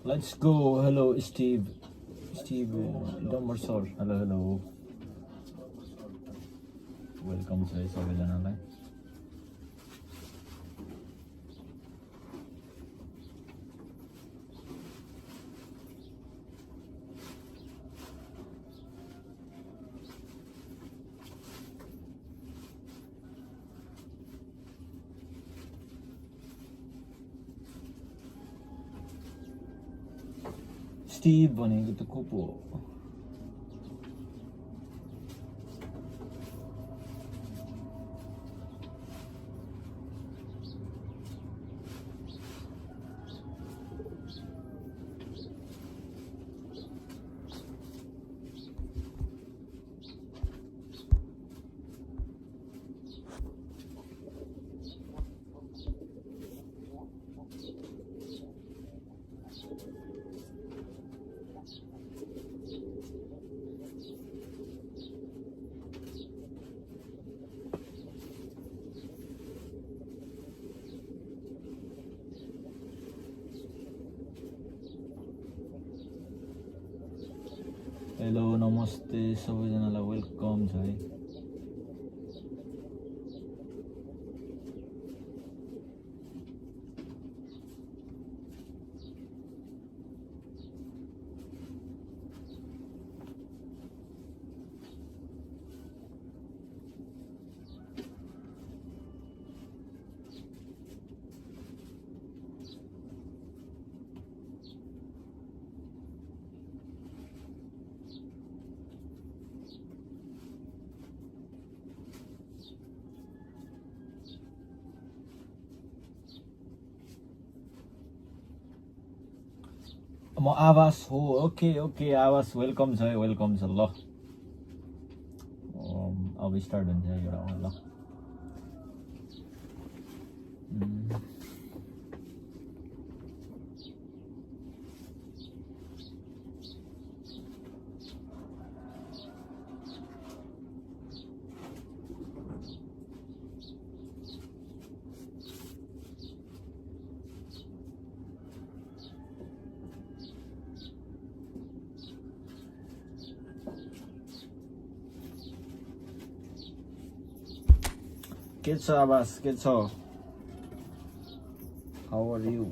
Let's go. Hello, Steve. Steve, Dumber sir. Hello, hello. Welcome छ है सबैजनालाई. Steve भनेको त को पो हो? हेलो नमस्ते सबैजनालाई वेलकम छ है. म आवास हो. ओके ओके आवास वेलकम छ है, वेलकम छ. ल अब स्टार्ट हुन्छ एउटा. ल के छ आवास, के छ? How are you?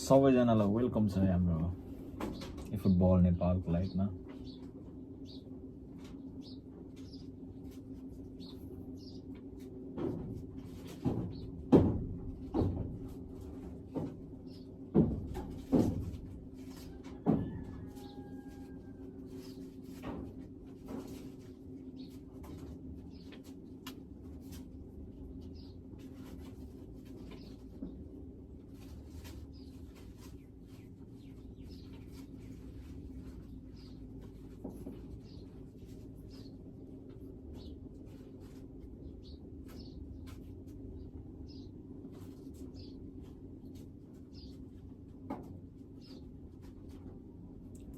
सबैजनालाई वेलकम छ है हाम्रो eFootball नेपालको लाइभमा.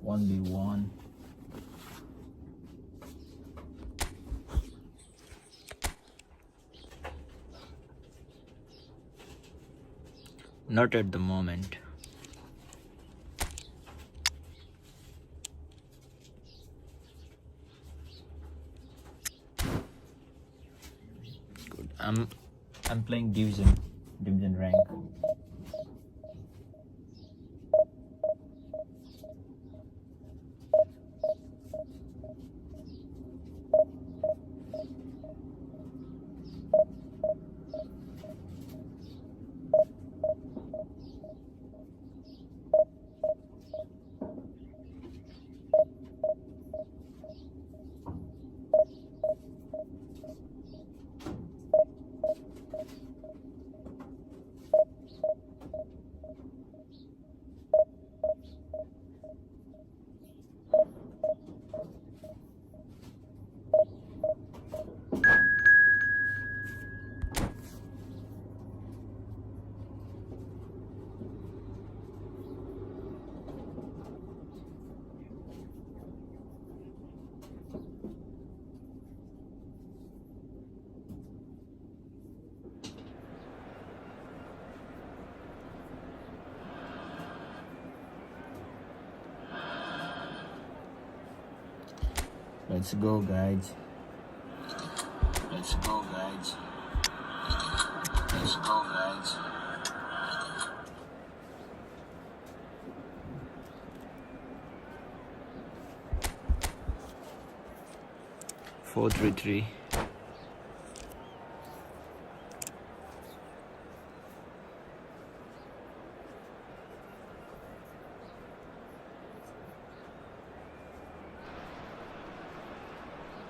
One v one. Not at the moment. Good. I'm playing division rank. Let's go, guys. Let's go, guys. Let's go, guys. Four, 3-3.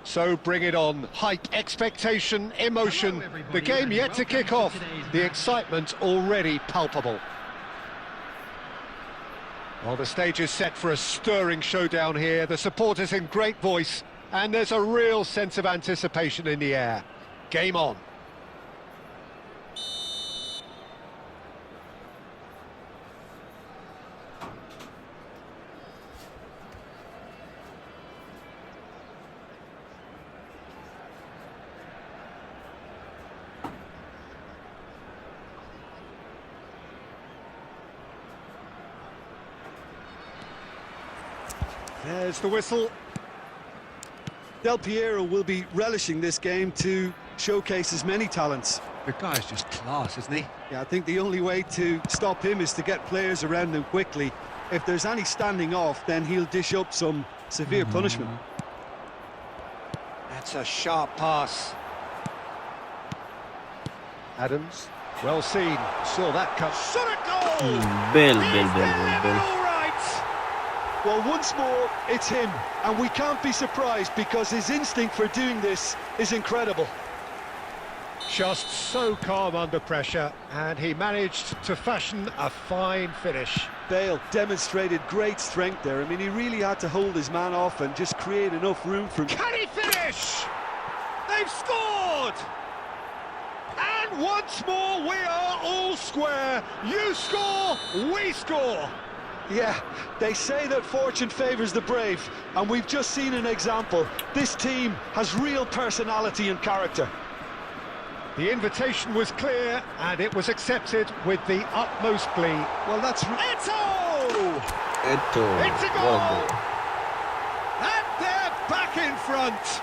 So bring it on. Hype, expectation, emotion. The game yet to kick off. The excitement already palpable. Well, the stage is set for a stirring showdown here. The supporters in great voice, and there's a real sense of anticipation in the air. Game on. There's the whistle. Del Piero will be relishing this game to showcase his many talents. The guy's just class, isn't he? Yeah, I think the only way to stop him is to get players around him quickly. If there's any standing off, then he'll dish up some severe punishment. That's a sharp pass. Adams, well seen. Saw that cut. Shot a goal! Bell. Well, once more, it's him, and we can't be surprised because his instinct for doing this is incredible. Just so calm under pressure, and he managed to fashion a fine finish. Bale demonstrated great strength there. I mean, he really had to hold his man off and just create enough room for him. Can he finish? They've scored! And once more, we are all square. You score, we score. Yeah, they say that fortune favours the brave, and we've just seen an example. This team has real personality and character. The invitation was clear, and it was accepted with the utmost glee. Well, that's... Eto'o! It's a goal! And they're back in front!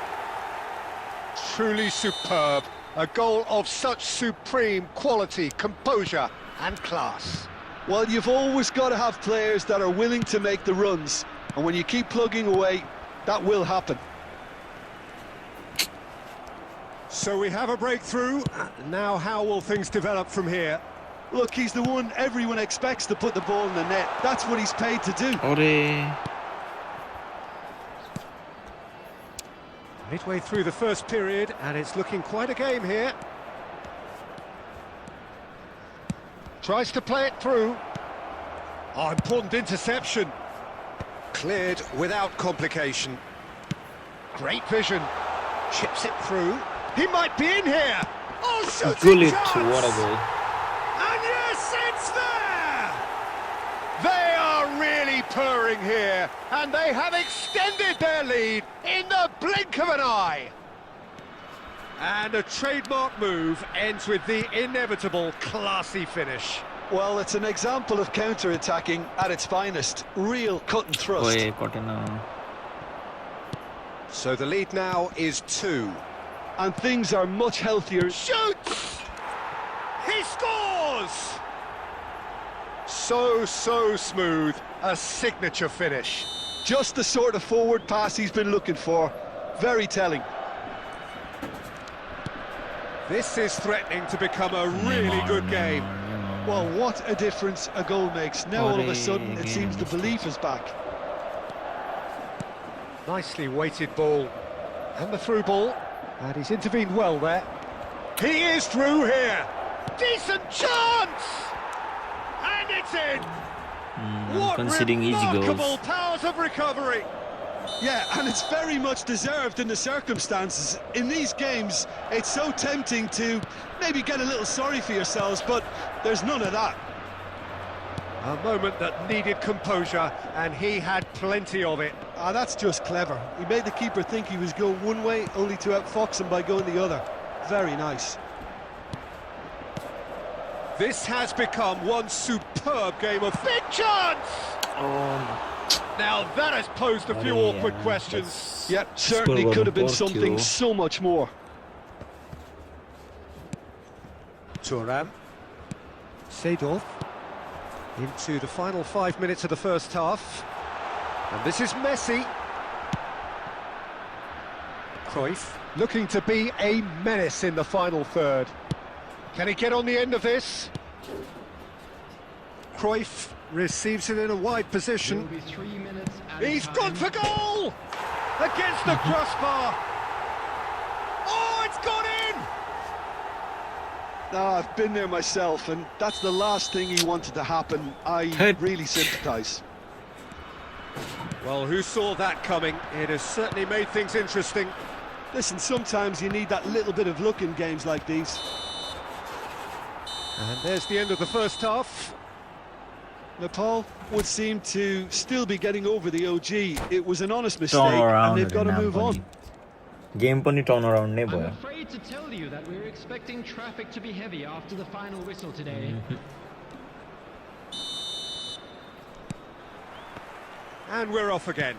Truly superb. A goal of such supreme quality, composure and class. Well, you've always got to have players that are willing to make the runs, and when you keep plugging away, that will happen. So we have a breakthrough. Now how will things develop from here? Look, he's the one everyone expects to put the ball in the net. That's what he's paid to do. Midway through the first period, and it's looking quite a game here. Tries to play it through. Oh, important interception. Cleared without complication. Great vision. Chips it through. He might be in here. Oh, shooting chance! What a goal. And yes, it's there! They are really purring here, and they have extended their lead in the blink of an eye. And a trademark move ends with the inevitable classy finish. Well, it's an example of counter-attacking at its finest. Real cut and thrust. So the lead now is 2. And things are much healthier. Shoots! He scores! So smooth. A signature finish. Just the sort of forward pass he's been looking for. Very telling. This is threatening to become a really good game. Well, what a difference a goal makes. Now all of a sudden it seems the belief is back. Nicely weighted ball. And the through ball. And he's intervened well there. He is through here. Decent chance! And it's in! What remarkable powers of recovery! Yeah, and it's very much deserved in the circumstances. In these games, it's so tempting to maybe get a little sorry for yourselves, but there's none of that. A moment that needed composure, and he had plenty of it. Ah, that's just clever. He made the keeper think he was going one way, only to outfox him by going the other. Very nice. This has become one superb game of big chance! Now that has posed a few awkward questions. Yeah, certainly could have been something so much more. Thuram. Seedorf. Into the final 5 minutes of the first half. And this is Messi. Cruyff. Looking to be a menace in the final third. Can he get on the end of this? Cruyff receives it in a wide position. He's gone for goal! Against the crossbar! Oh, it's gone in! I've been there myself, and that's the last thing he wanted to happen. I really sympathise. Well, who saw that coming? It has certainly made things interesting. Listen, sometimes you need that little bit of luck in games like these. And there's the end of the first half. Nepal would seem to still be getting over the OG. It was an honest mistake, Turn around and they've got to move on. Game पनि turn around नै I'm भयो. afraid to tell you that we're expecting traffic to be heavy after the final whistle today. And we're off again.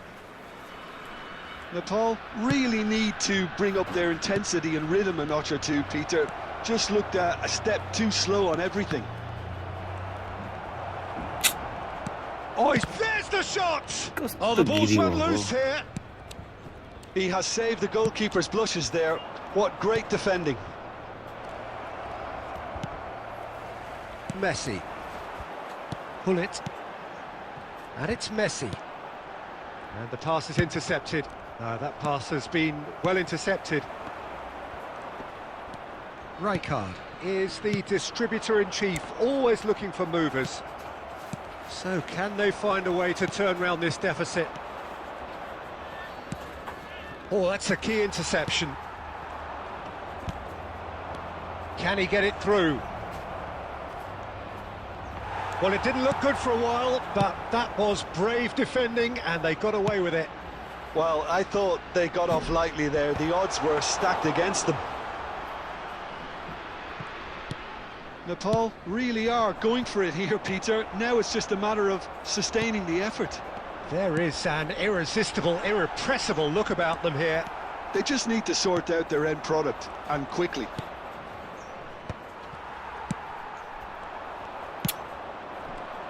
Nepal really need to bring up their intensity and rhythm a notch or two, Peter. Just looked a step too slow on everything. Oh, there's the shot! Oh, the ball's run loose here. He has saved the goalkeeper's blushes there. What great defending. Messi. Pull it. And it's Messi. And the pass is intercepted. That pass has been well intercepted. Rijkaard is the distributor-in-chief, always looking for movers. So can they find a way to turn around this deficit? Oh, that's a key interception. Can he get it through? Well, it didn't look good for a while, but that was brave defending, and they got away with it. Well, I thought they got off lightly there. The odds were stacked against them. Nepal really are going for it here, Peter. Now it's just a matter of sustaining the effort. There is an irresistible, irrepressible look about them here. They just need to sort out their end product, and quickly.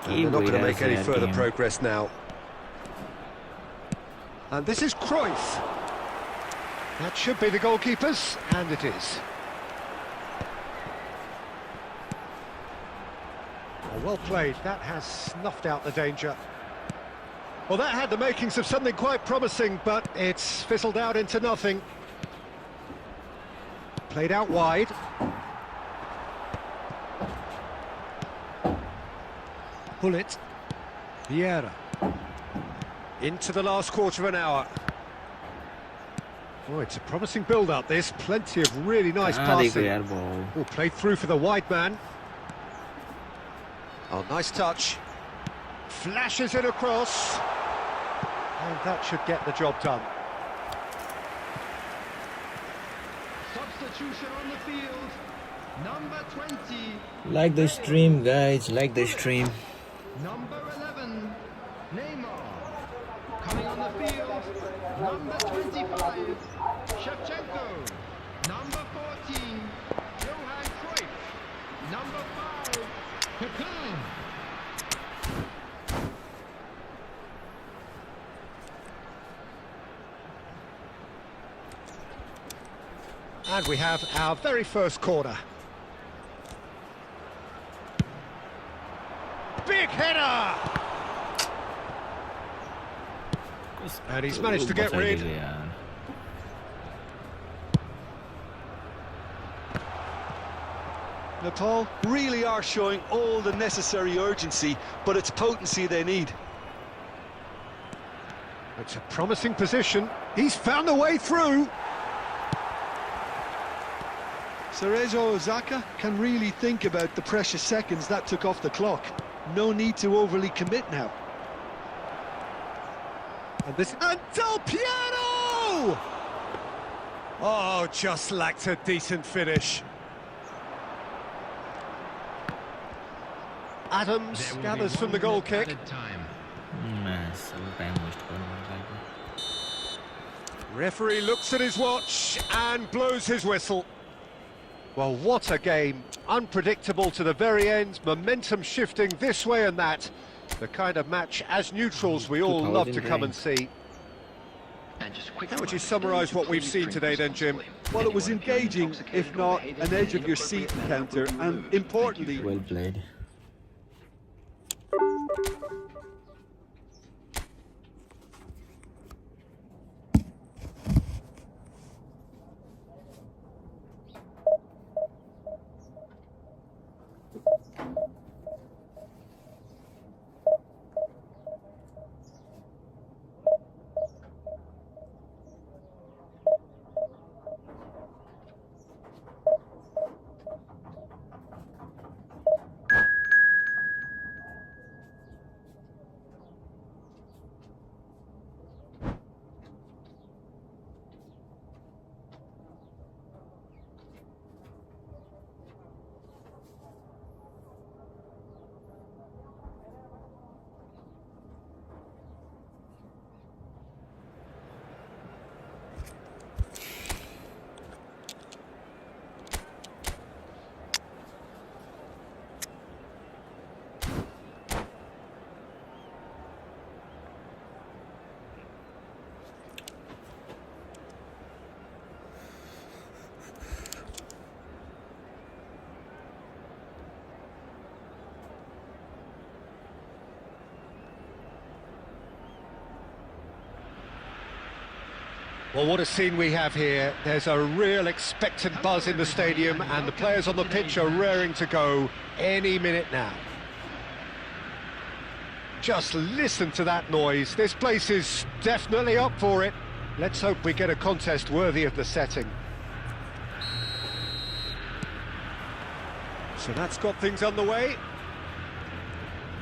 And they're not going to make any further progress now. And this is Cruyff. That should be the goalkeepers, and it is. Well played, that has snuffed out the danger. Well, that had the makings of something quite promising, but it's fizzled out into nothing. Played out wide. Pull it. Vieira. Into the last quarter of an hour. Oh, it's a promising build-up, this. Plenty of really nice passing. Oh, played through for the wide man. Oh, nice touch. Flashes it across. And that should get the job done. Substitution on the field. Number 20. Like the stream, guys. Like the stream. Number 11. Neymar. Coming on the field. Number 25. Shevchenko. Number 14. Johan Cruyff. Number 5. Pecan. And we have our very first corner. Big header! And he's managed to get rid. Nepal really are showing all the necessary urgency, but it's potency they need. It's a promising position. He's found a way through. Cerezo Osaka can really think about the precious seconds that took off the clock. No need to overly commit now. And this... And Del Piero! Oh, just lacked a decent finish. Adams gathers from the goal kick. सब time waste गर्नु Referee looks at his watch and blows his whistle. Well, what a game. Unpredictable to the very end, momentum shifting this way and that. The kind of match, as neutrals, we all love to come and see. How would you summarise what we've seen today then, Jim? Well, it was engaging, if not an edge of your seat encounter, and importantly, Well played. Well, what a scene we have here. There's a real expectant buzz in the stadium and the players on the pitch are raring to go any minute now. Just listen to that noise. This place is definitely up for it. Let's hope we get a contest worthy of the setting. So that's got things underway.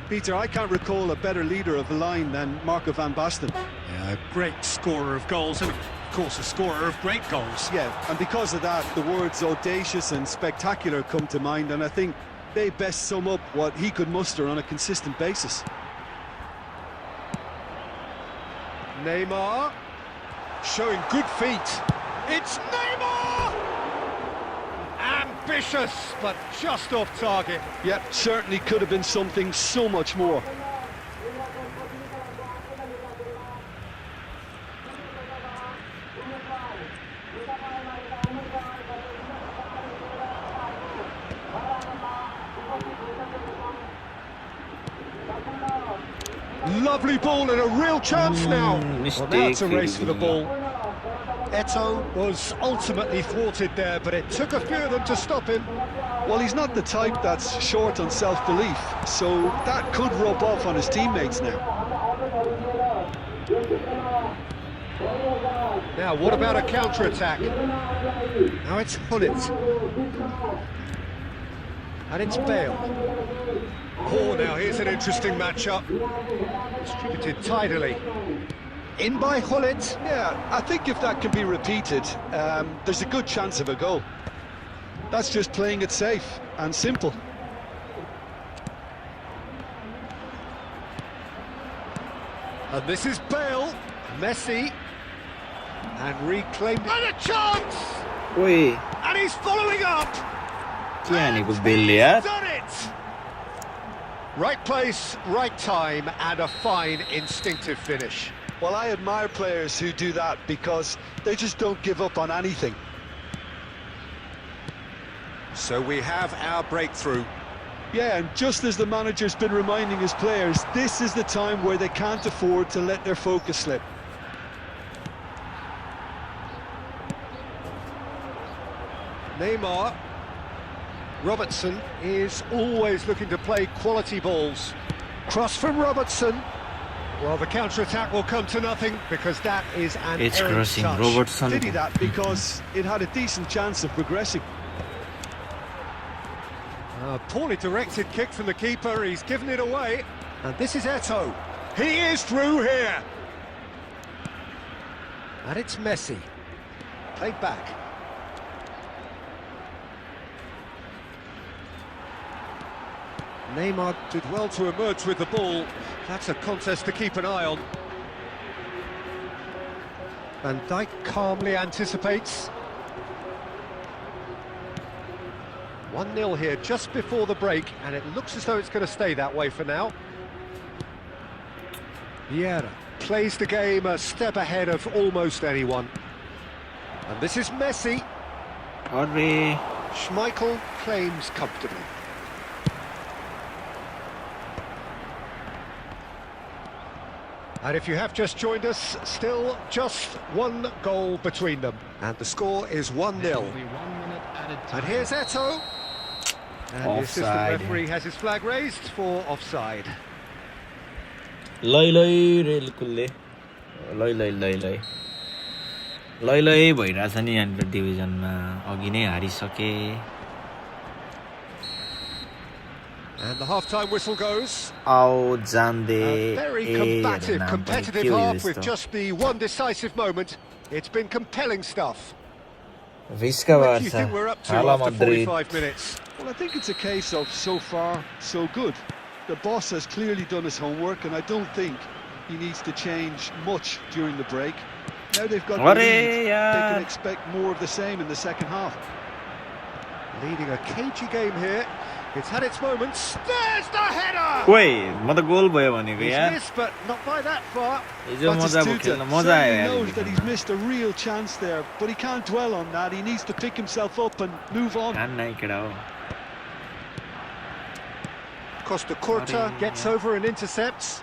Peter, I can't recall a better leader of the line than Marco van Basten. Yeah, a great scorer of goals and, of course, a scorer of great goals. Yeah, and because of that, the words audacious and spectacular come to mind, and I think they best sum up what he could muster on a consistent basis. Neymar, showing good feet. It's Neymar! Ambitious, but just off target. Yeah, certainly could have been something so much more. Lovely ball and a real chance now. Mistake. Well, now it's a race for the ball. Eto'o was ultimately thwarted there, but it took a few of them to stop him. Well, he's not the type that's short on self-belief, so that could rub off on his teammates now. Now, what about a counter-attack? Now it's Hullet. And it's Bale. Oh, now here's an interesting matchup. Distributed tidily. In by Hullet. Yeah, I think if that can be repeated, there's a good chance of a goal. That's just playing it safe and simple. And this is Bale. Messi. And reclaimed. And a chance! Oi, And he's following up! के हानेको बेलले यार? Done it! Right place, right time, and a fine instinctive finish. Well, I admire players who do that because they just don't give up on anything. So we have our breakthrough. Yeah, and just as the manager's been reminding his players, this is the time where they can't afford to let their focus slip. Neymar. Robertson is always looking to play quality balls. Cross from Robertson. Well, the counter-attack will come to nothing because that is an It's errant crossing touch. Robertson. Did he that because it had a decent chance of progressing? A poorly directed kick from the keeper, he's given it away. And this is Eto'o. He is through here. And it's Messi. Played back. Neymar did well to emerge with the ball. That's a contest to keep an eye on. Van Dijk calmly anticipates. 1-0 here just before the break, and it looks as though it's going to stay that way for now. Vieira plays the game a step ahead of almost anyone. And this is Messi. Arre. Schmeichel claims comfortably. And if you have just joined us, still just one goal between them. And the score is 1-0. Only 1 minute added time. And here's Eto'o. And the assistant Offside. referee has his flag raised for offside. लै rail कुल्ले लै भइरहेछ नि यहाँनिर डिभिजनमा अघि नै हारिसके And the half-time whistle goes. आओ जान्दे A very combative, competitive half with just the one decisive moment. It's been compelling stuff. भिस्का What do you think we're up to Hala after Madrid 45 minutes? Well, I think it's a case of so far, so good. The boss has clearly done his homework, and I don't think he needs to change much during the break. Now they've got the Arre, lead, they yaar. can expect more of the same in the second half. Leading a cagey game here. It's had its moments. There's the header! ओइ म त गोल भयो भनेको He's यार missed, but not by that far. हिजो मजा अब खेल्न मजा आयो certainly यार knows that he's डिभिजनमा। missed a real chance there, but he can't dwell on that. He needs to pick himself up and move on. ध्यान नै केटा हो Costa Curta gets over and intercepts.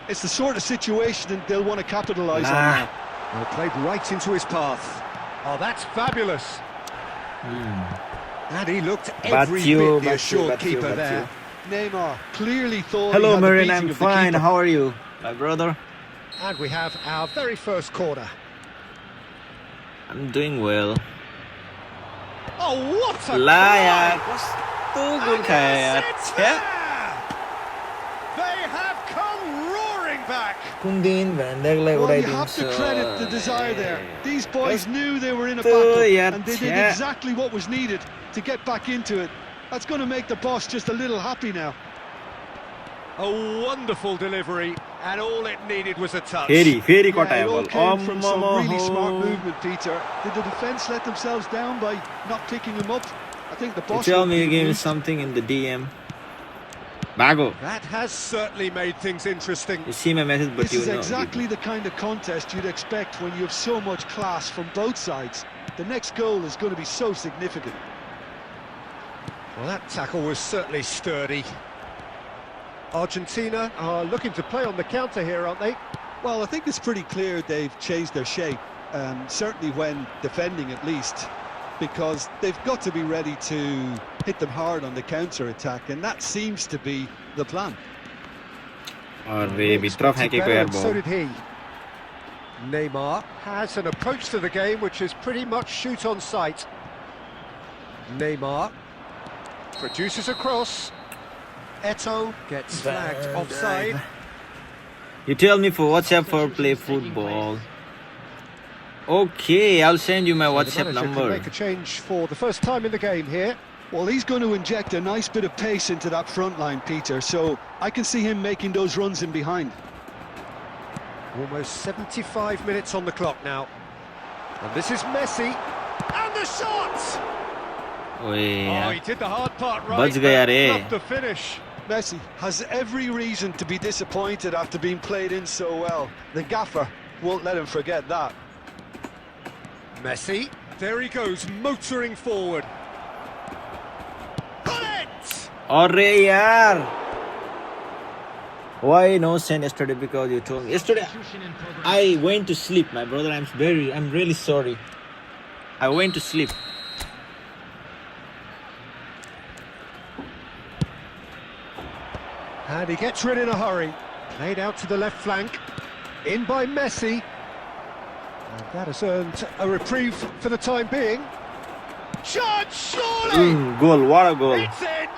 It's the sort of situation that they'll want to capitalise on Nah. now. Well, played right into his path. Oh, that's fabulous. And he looked every bit the assured keeper there. Neymar clearly thought Hello he had the Marin, beating I'm of the fine, keeper. how are you my brother? And we have our very first corner. I'm doing well Oh, what a La try! यार कस्तो गोल खायो यार It's छ्या there! They have come roaring back. कुन दिन भ्यान्डेकलाई Well, you have to उडाइदिन्छ credit the desire there. These boys knew they were in a Kस्तो battle, यार and they did छ्या। exactly what was needed to get back into it. That's going to make the boss just a little happy now. A wonderful delivery, and all it needed was a touch. फेरि Yeah, it कटायो all बल came from some really smart अम्ममहो movement, Peter. Did the defence let themselves down by not picking him up? I think the You boss... tell will me be you gave me amused. something in the DM भागो That has certainly made things interesting. You see my message but This you is know exactly the kind of contest you'd expect when you have so much class from both sides. The next goal is going to be so significant. Well, that tackle was certainly sturdy. Argentina are looking to play on the counter here, aren't they? Well, I think it's pretty clear they've changed their shape, certainly when defending at least, because they've got to be ready to hit them hard on the counter-attack, and that seems to be the plan. अरे भित्र Expected फ्याँकेको better, यार and so बल did he. Neymar has an approach to the game which is pretty much shoot on sight. Neymar produces a cross. Eto'o gets flagged offside. You tell me for WhatsApp for play football. Okay, I'll send you my The WhatsApp manager can number. make a change for the first time in the game here. Well, he's going to inject a nice bit of pace into that front line, Peter, so I can see him making those runs in behind. Almost 75 minutes on the clock now. And this is Messi. And the shot! ओए Oh, यार he did the hard part right, बच गया but रे not the finish. Messi has every reason to be disappointed after being played in so well. The gaffer won't let him forget that. Messi, there he goes, motoring forward. Got it! अरे यार Why no send yesterday? Because you told me yesterday I went to sleep, my brother. I'm really sorry. I went to sleep. And he gets rid in a hurry. Played out to the left flank. In by Messi. And that has earned a reprieve for the time being. Shot, surely! Goal, what a goal. It's in!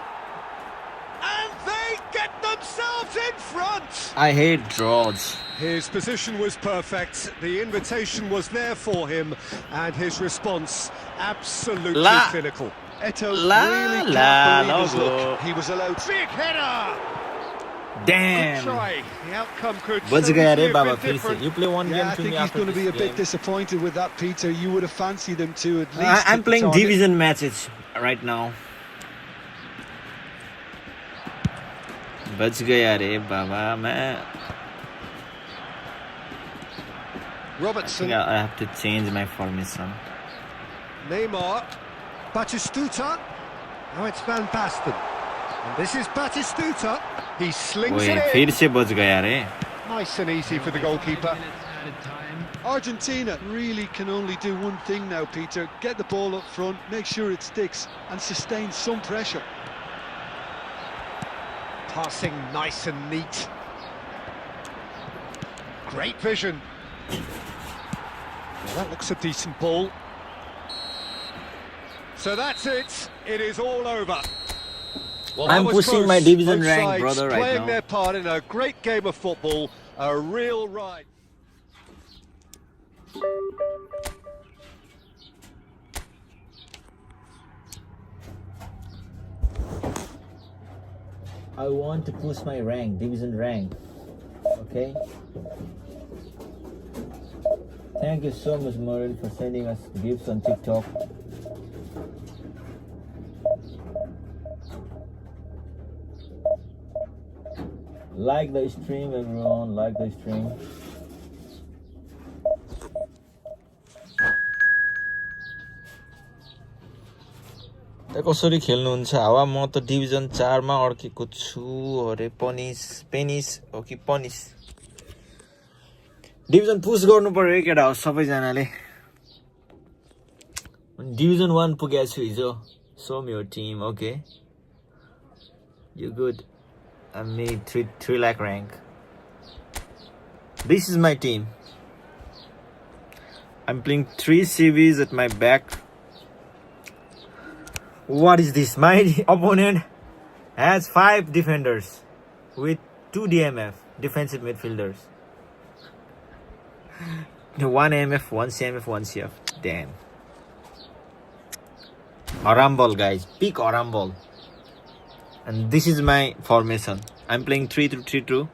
And they get themselves in front! I hate draws. His position was perfect, the invitation was there for him, and his response absolutely clinical. Eto La, really la, can't no believe his go. luck. He was allowed. Big header! Good Damn. try. The outcome could बच so गया easily रे have Baba been फिर से. different. You play one Yeah, game I to think me he's after going to this be a game. bit disappointed with that, Peter. You would have fancied him to at least. I'm hit the playing target. division matches right now. बच गया रे बाबा मैं. Robertson, Yeah, I have to change my formation. Neymar, Batistuta. Now it's Van Basten. And this is Batistuta. He slings ओए it in. फिर से बच गया रे. Nice and easy for the goalkeeper. Minutes added time. Argentina really can only do one thing now, Peter. Get the ball up front, make sure it sticks, and sustain some pressure. Passing nice and neat. Great vision. Well, that looks a decent ball. So that's it. It is all over. Well, I'm that was pushing close. my division Both rank, sides brother, right playing now. their part in a great game of football. A real ride. I want to push my rank, division rank. Okay. Thank you so much, Maureen, for sending us gifts on TikTok. Like the stream, everyone. Like the stream. कसरी खेल्नुहुन्छ हावा म त division 4 मा अड्केको छु अरे penis हो कि punish division push गर्नु पर्यो केटा हो सबैजनाले डिभिजन 1 पुगेको छु हिजो show me your team okay you good I made 3 lakh rank. This is my team. I'm playing 3 CVs at my back. What is this? My opponent has 5 defenders with 2 DMF, defensive midfielders. 1 MF, 1 CMF, 1 CF. Damn. Arambol, guys. Pick Arambol. And this is my formation. I'm playing 3-3-2.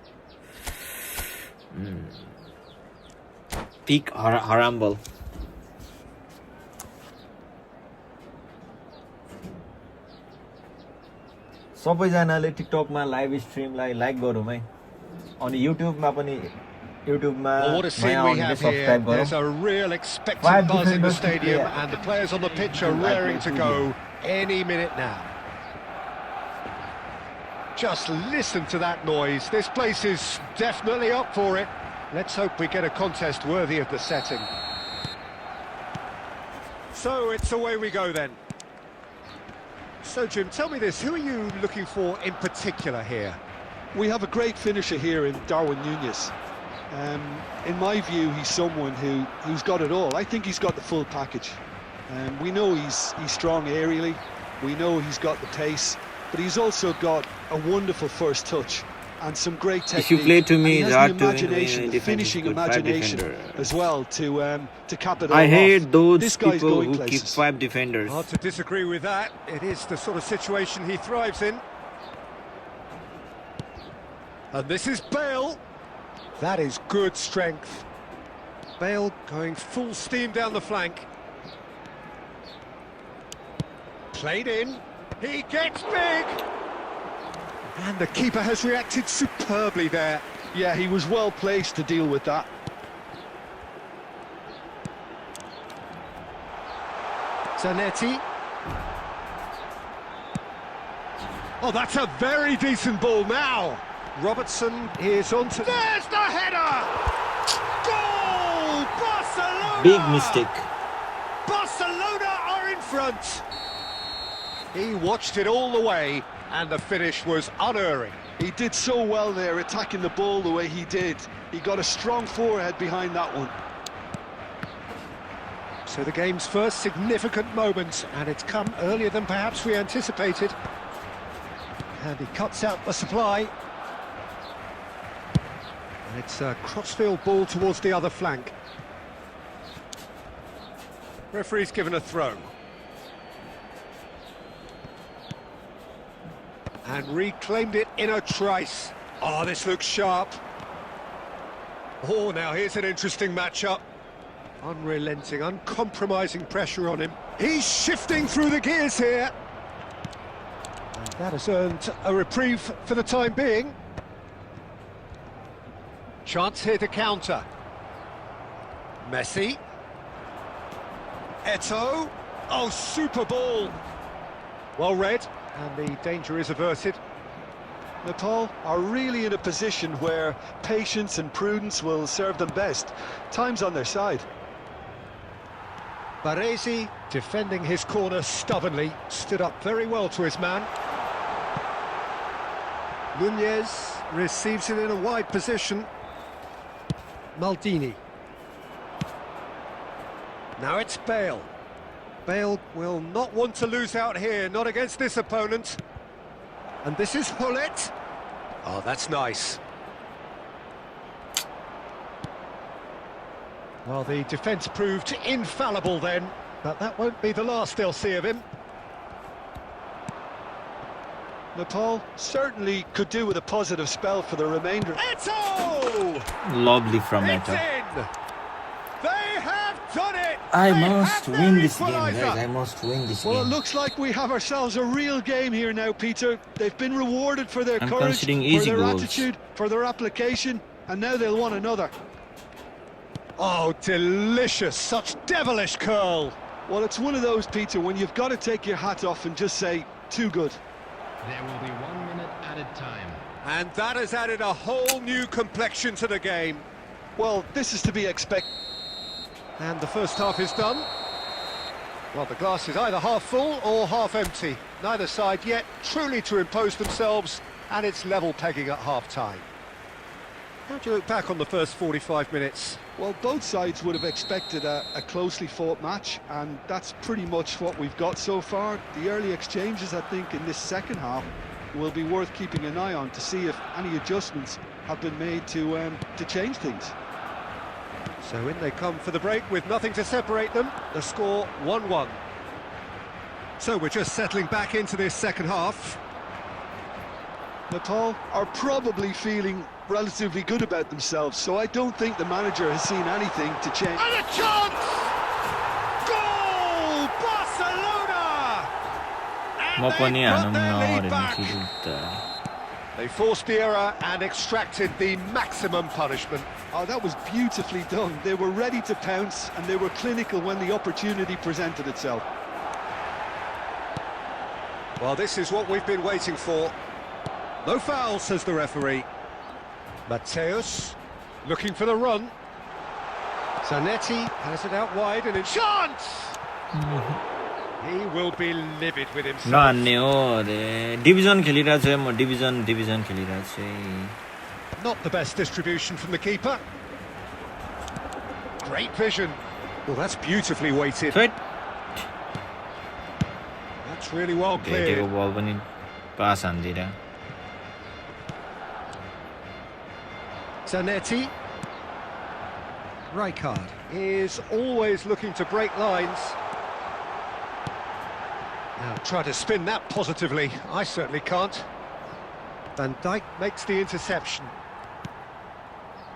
Pick Arambol. सबैजनाले टिकटकमा live स्ट्रिमलाई like गरौँ है अनि युट्युबमा पनि युट्युबमा Well, what a scene we have here. There's a real expectant buzz in the stadium, and the players on the pitch are raring to go any minute now. Just listen to that noise. This place is definitely up for it. Let's hope we get a contest worthy of the setting. So it's away we go then. So Jim, tell me this, who are you looking for in particular here? We have a great finisher here in Darwin Núñez. In my view, he's someone who's got it all. I think he's got the full package. We know he's strong aerially. We know he's got the pace. But he's also got a wonderful first touch and some great technique. If you play to me, he has it's the hard to imagination, the finishing good, imagination as well to cap it all I hate off. those This guy's people going who places. keep 5 defenders. Hard to disagree with that. It is the sort of situation he thrives in. And this is Bale. That is good strength. Bale going full steam down the flank. Played in. He gets big! And the keeper has reacted superbly there. Yeah, he was well placed to deal with that. Zanetti. Oh, that's a very decent ball now. Robertson is on to... There's the header! Goal! Barcelona! Big mistake. Barcelona are in front. He watched it all the way, and the finish was unerring. He did so well there, attacking the ball the way he did. He got a strong forehead behind that one. So the game's first significant moment, and it's come earlier than perhaps we anticipated. And he cuts out the supply. And it's a crossfield ball towards the other flank. Referee's given a throw. And reclaimed it in a trice. Oh, this looks sharp. Oh, now here's an interesting matchup. Unrelenting, uncompromising pressure on him. He's shifting through the gears here. And that has earned a reprieve for the time being. Chance here to counter. Messi. Eto'o. Oh, super ball. Well read, and the danger is averted. Nepal are really in a position where patience and prudence will serve them best. Time's on their side. Baresi, defending his corner stubbornly, stood up very well to his man. Nunez receives it in a wide position. Maldini. Now it's Bale. Bale will not want to lose out here, not against this opponent. And this is Hullet. Oh, that's nice. Well, the defence proved infallible then, but that won't be the last they'll see of him. Nepal certainly could do with a positive spell for the remainder. Eto'o! Lovely from It's Eto. in! They have done it! I They must have win their this game, equaliser. guys. I must win this Well, it game. looks like we have ourselves a real game here now, Peter. They've been rewarded for their I'm courage, for considering easy their goals. attitude, for their application, and now they'll want another. Oh, delicious! Such devilish curl! Well, it's one of those, Peter, when you've got to take your hat off and just say, too good. There will be 1 minute added time. And that has added a whole new complexion to the game. Well, this is to be expected. And the first half is done. Well, the glass is either half full or half empty. Neither side yet truly to impose themselves, and it's level pegging at half-time. How do you look back on the first 45 minutes? Well, both sides would have expected a closely fought match, and that's pretty much what we've got so far. The early exchanges, I think, in this second half will be worth keeping an eye on to see if any adjustments have been made to change things. So in they come for the break with nothing to separate them. The score 1-1. So we're just settling back into this second half. Nepal are probably feeling relatively good about themselves, so I don't think the manager has seen anything to change. And a chance! Goal! Barcelona! म And पनि they've got हानौँ their lead न back. They forced the error and extracted the maximum punishment. Oh, that was beautifully done. They were ready to pounce, and they were clinical when the opportunity presented itself. Well, this is what we've been waiting for. No foul, says the referee. Mateus looking for the run. Zanetti has it out wide and in chance! He will be livid with himself. नहान्ने हो अरे division खेलिरहेको छु म division खेलिरहेको छु है। Not the best distribution from the keeper. Great vision. Well, that's beautifully weighted. Right. That's really well भेटेको cleared. बल पनि पास हान्दिरा। Zanetti. Rijkaard is always looking to break lines. Now try to spin that positively. I certainly can't. Van Dijk makes the interception.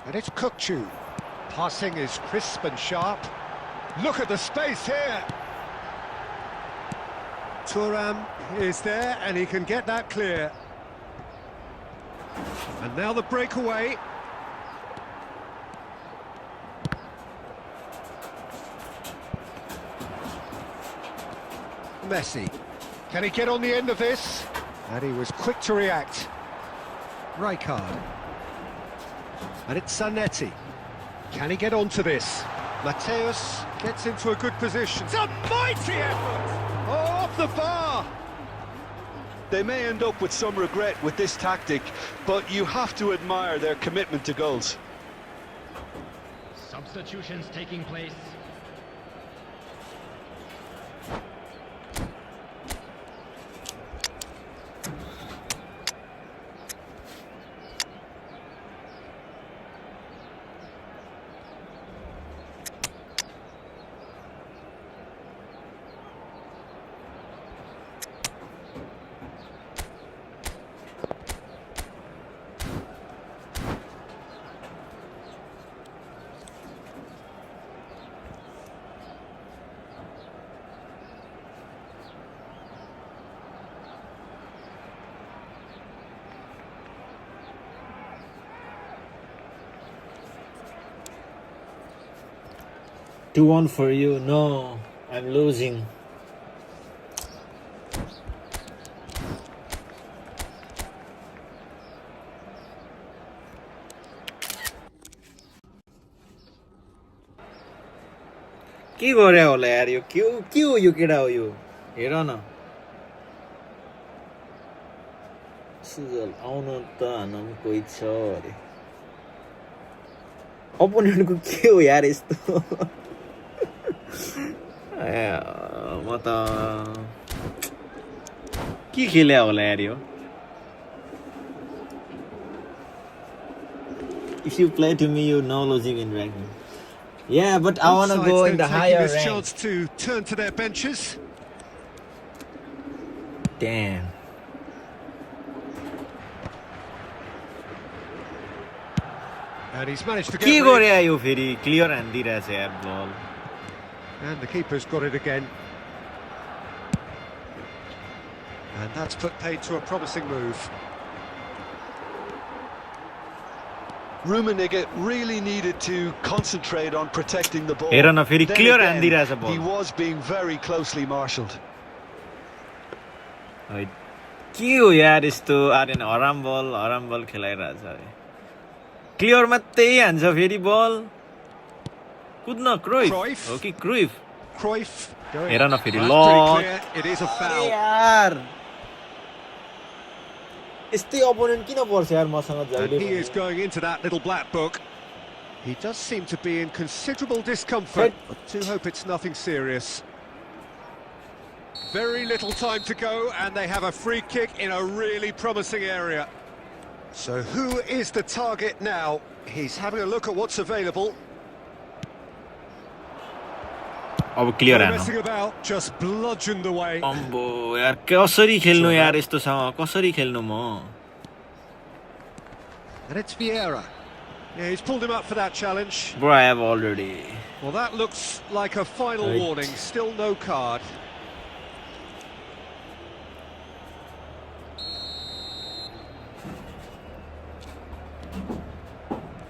And it's Kukçu. Passing is crisp and sharp. Look at the space here. Thuram is there and he can get that clear. And now the breakaway. Messi. Can he get on the end of this? And he was quick to react. Rijkaard. And it's Zanetti. Can he get onto this? Mateus gets into a good position. It's a mighty effort! Oh, off the bar! They may end up with some regret with this tactic, but you have to admire their commitment to goals. Substitutions taking place. 2-1 for you. No, I'm losing. के गरे होला यार यो के हो यो केडा हो यो हेर न सुजल आउनु त हानम कोही छ अरे अपोनेन्टको के हो यार यस्तो म त के खेल्या होला यार यो If you play to me, you're no losing in ranking. Yeah, but I want to go in the higher this rank. chance to turn to their benches. Damn. And he's managed to के get गरे rid. यो फेरि clear हान्दिरहेछ यार बल And the keeper's got it again. And that's put paid to a promising move. Rummenigge really needed to concentrate on protecting the ball. हेर न फेरि Then clear again, हान्दिरहेछ he बल was being very closely marshalled. के हो यार यस्तो आर्यन हराम बल खेलाइरहेछ अरे क्लियर मात्रै हान्छ फेरि बल कुद्न क्रोइफ हो कि क्रुइफ Cruyff going. हेर न फेरि That's ल pretty clear. It is a foul. यार यस्तै अपोनेन्ट किन पर्छ यार मसँग And जहिले he is going into that little black book. He does seem to be in considerable discomfort, but do hope it's nothing serious. Very little time to go, and they have a free kick in a really promising area. So who is the target now? He's having a look at what's available. अब clear No हान्नु messing about, just bludgeoned away. अम्बो यार कसरी खेल्नु यार यस्तोसँग कसरी खेल्नु म And it's Vieira. Yeah, he's pulled him up for that challenge. Bro, I have already. Well, that looks like a final Right. warning. Still no card.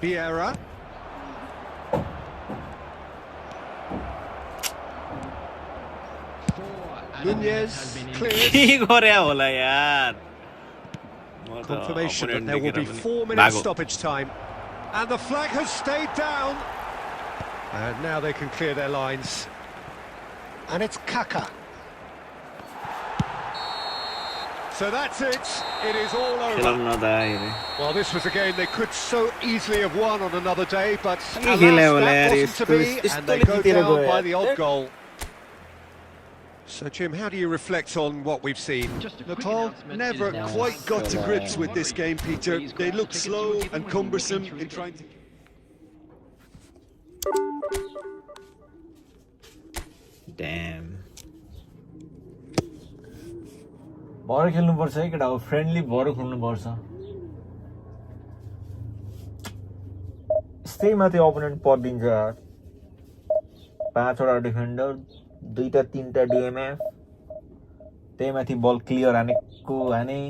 Vieira. Nunez cleared. के गरे होला यार म त Confirmation that opponent there will be देखेर पनि 4 minutes भागो। stoppage time. And the flag has stayed down. And now they can clear their lines. And it's Kaka. So that's it. It is all over. खेलाउन त आयो Well, this was a game they could so easily have won on another day, but के alas, खेल्यो होला that यार wasn't to be, यस्तो and they यस्तोले go जितेर down गयो by यार। the odd goal. So, Jim, how do you reflect on what we've seen? Just a quick Nepal announcement never is now quite got to grips with this Warwick. game, Peter. He's They got looked tickets slow to a and giveaway cumbersome walking in through trying to... Damn. भर खेल्नुपर्छ है केटा हो friendly भर खेल्नुपर्छ यस्तै माथि opponent परिदिन्छ यार 5 वटा डिफेन्डर 2टा 3टा डिएमएफ त्यही माथि बल क्लियर हानेको हाने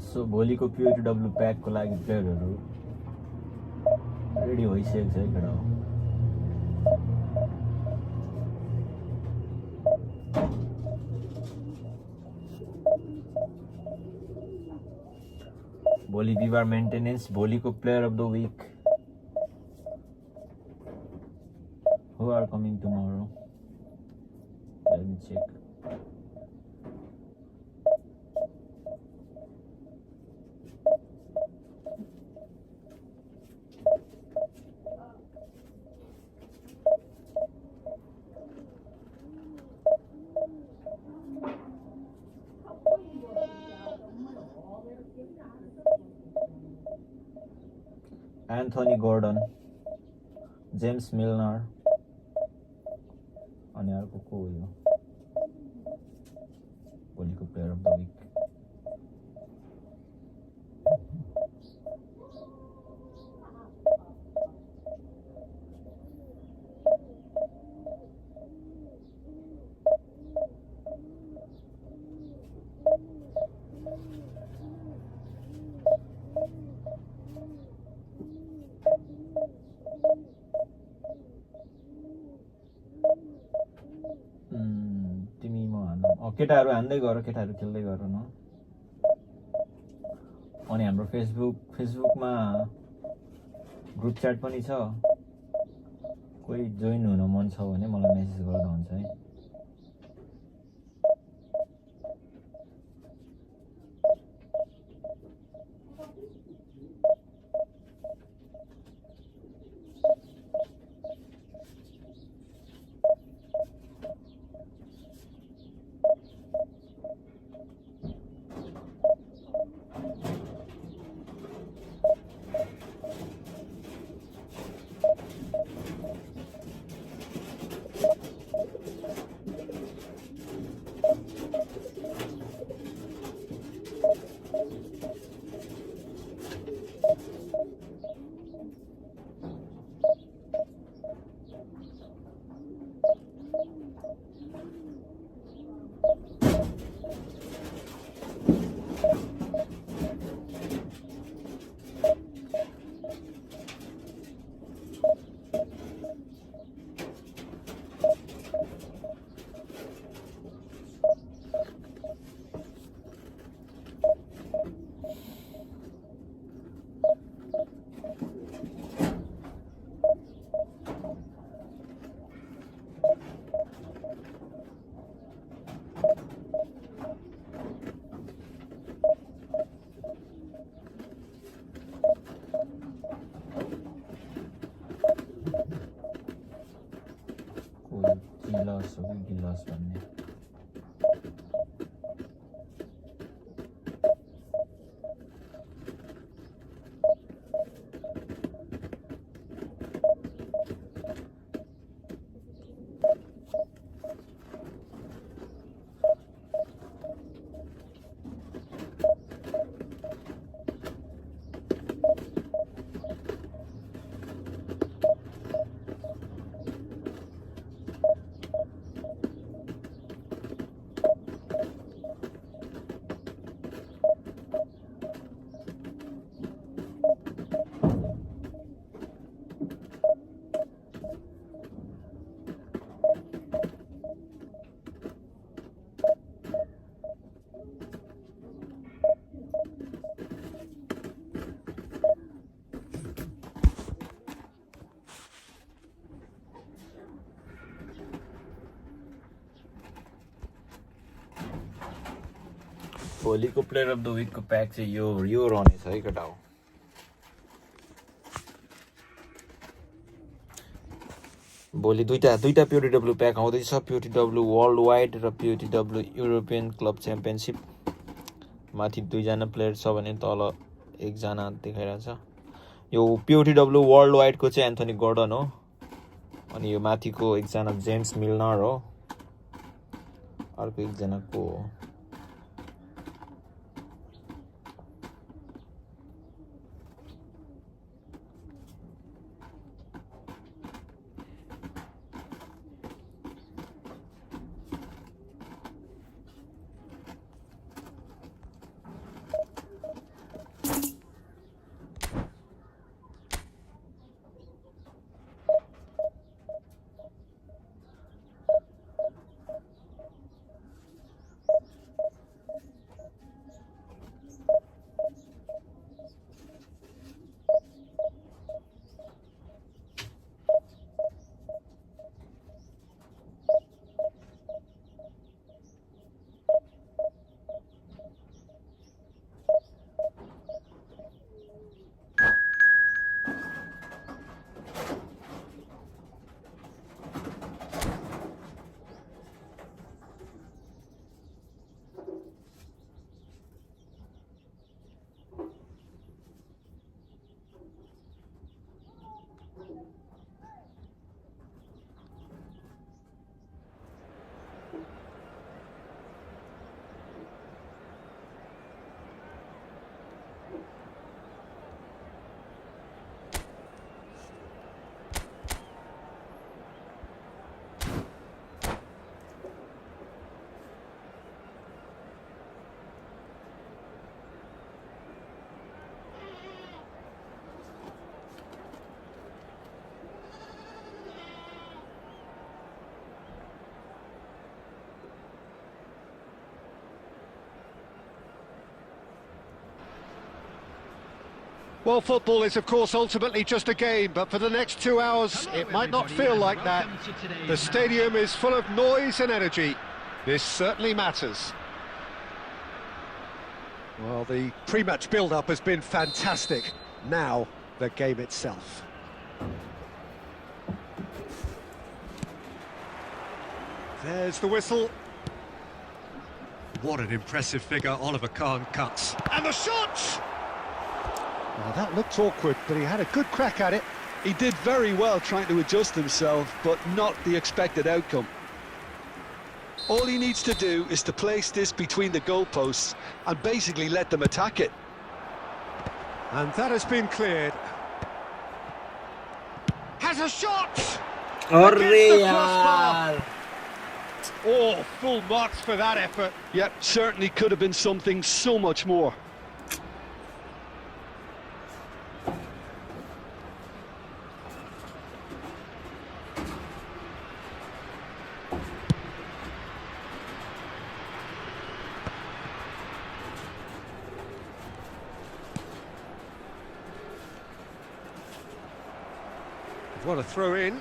सो भोलिको POTW प्याकको लागि प्लेयरहरू रेडी भइसकेको छ है केटा हो भोलि बिहिबार मेन्टेनेन्स भोलिको player of the week who are coming tomorrow let me check Anthony Gordon, James Milner, अनि अर्को को हो यो भोलिको प्लेयर अफ द विक? तिमी म हान्नु केटाहरू हान्दै गर, केटाहरू खेल्दै गर न। अनि हाम्रो फेसबुकमा ग्रुप च्याट पनि छ, कोही जोइन हुन मन छ भने मलाई मेसेज गर्दा हुन्छ है। गिलास हो कि गिलास भन्ने भोलिको प्लेयर अफ द विकको प्याक चाहिँ यो रहनेछ है केटा हो। भोलि दुईटा POTW प्याक आउँदैछ, POTW वर्ल्ड वाइड र POTW युरोपियन क्लब च्याम्पियनसिप। माथि 2 जना प्लेयर छ भने तल 1 जना देखाइरहेछ। यो POTW वर्ल्ड वाइडको चाहिँ एन्थोनी गोर्डन हो, अनि यो माथिको 1 जना जेम्स मिल्नर हो, अर्को 1 जना को हो Well, football is, of course, ultimately just a game, but for the next 2 hours, Hello, it might not everybody, feel and like that. welcome to today's The match. stadium is full of noise and energy. This certainly matters. Well, the pre-match build-up has been fantastic. Now, the game itself. There's the whistle. What an impressive figure Oliver Kahn cuts. And the shot! Well, that looked awkward, but he had a good crack at it. He did very well trying to adjust himself, but not the expected outcome. All he needs to do is to place this between the goalposts and basically let them attack it. And that has been cleared. Has a shot! Arre Against the crossbar. yaar. Oh, full marks for that effort. Yep, certainly could have been something so much more. What a throw in.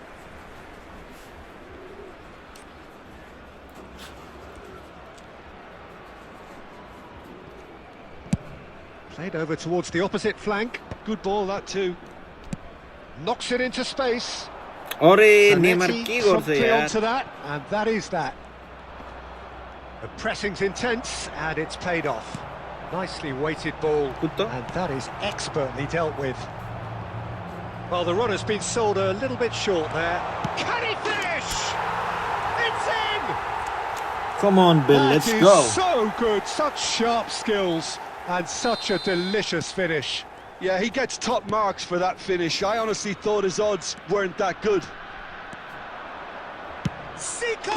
Played over towards the opposite flank. Good ball, that too. Knocks it into space. अरे Zanetti Neymar के गर्छ promptly यार onto that, and that is that. The pressing's intense, and it's paid off. Nicely weighted ball, Good. and that is expertly dealt with. Well, the run has been sold a little bit short there. Can he finish? It's in! Come on Bill, let's That is go. so good, such sharp skills, and such a delicious finish. Yeah, he gets top marks for that finish. I honestly thought his odds weren't that good. Zico!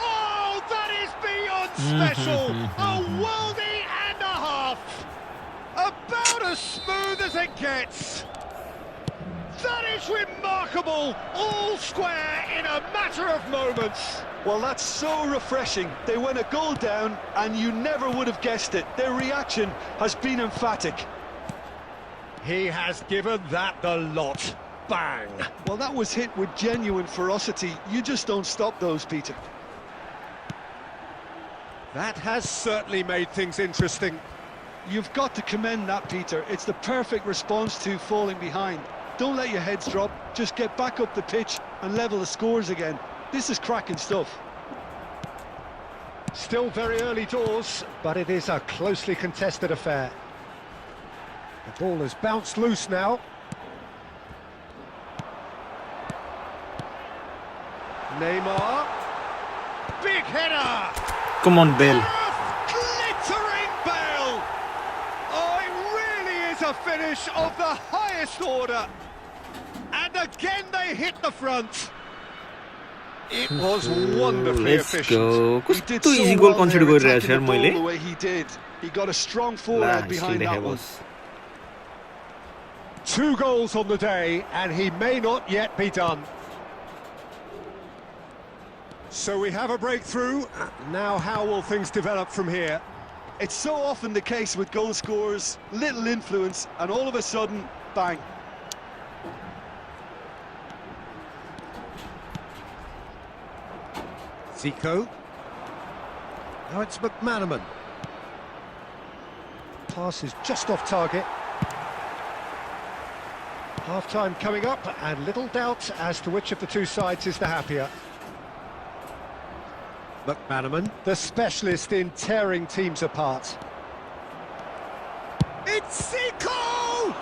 Oh, that is beyond special! A worldie and a half! About as smooth as it gets! That is remarkable! All square in a matter of moments! Well, that's so refreshing. They went a goal down and you never would have guessed it. Their reaction has been emphatic. He has given that the lot. Bang! Well, that was hit with genuine ferocity. You just don't stop those, Peter. That has certainly made things interesting. You've got to commend that, Peter. It's the perfect response to falling behind. Don't let your heads drop. Just get back up the pitch and level the scores again. This is cracking stuff. Still very early doors, but it is a closely contested affair. The ball has bounced loose now. Neymar. Big header! Come on Bill. Glittering Bale! Oh, it really is a finish of the highest order. And again they hit the front. It was wonderfully Let's efficient. go. He did कस्तो so easy goal well consider there, गरिरहेको attacking छु यार the ball मैले the way he did. He got a strong ला forehand still behind that one. देखाइबोस् 2 goals on the day, and he may not yet be done. So we have a breakthrough. Now how will things develop from here? It's so often the case with goal scorers, little influence, and all of a sudden, bang. Zico. Now it's McManaman. Pass is just off target. Half-time coming up, and little doubt as to which of the two sides is the happier. McManaman, the specialist in tearing teams apart. It's Zico!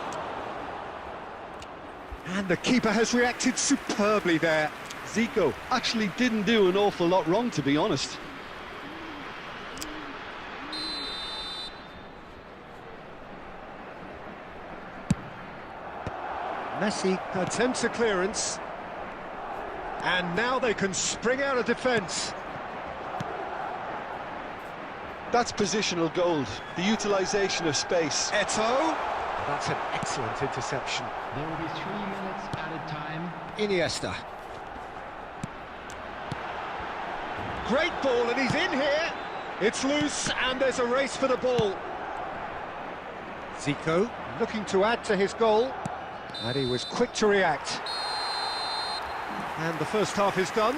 And the keeper has reacted superbly there. Zico actually didn't do an awful lot wrong, to be honest. Messi attempts a clearance. And now they can spring out of defence. That's positional gold, the utilisation of space. Eto'o. That's an excellent interception. There will be 3 minutes added time. Iniesta. Great ball, and he's in here. It's loose, and there's a race for the ball. Zico looking to add to his goal, and he was quick to react. And the first half is done.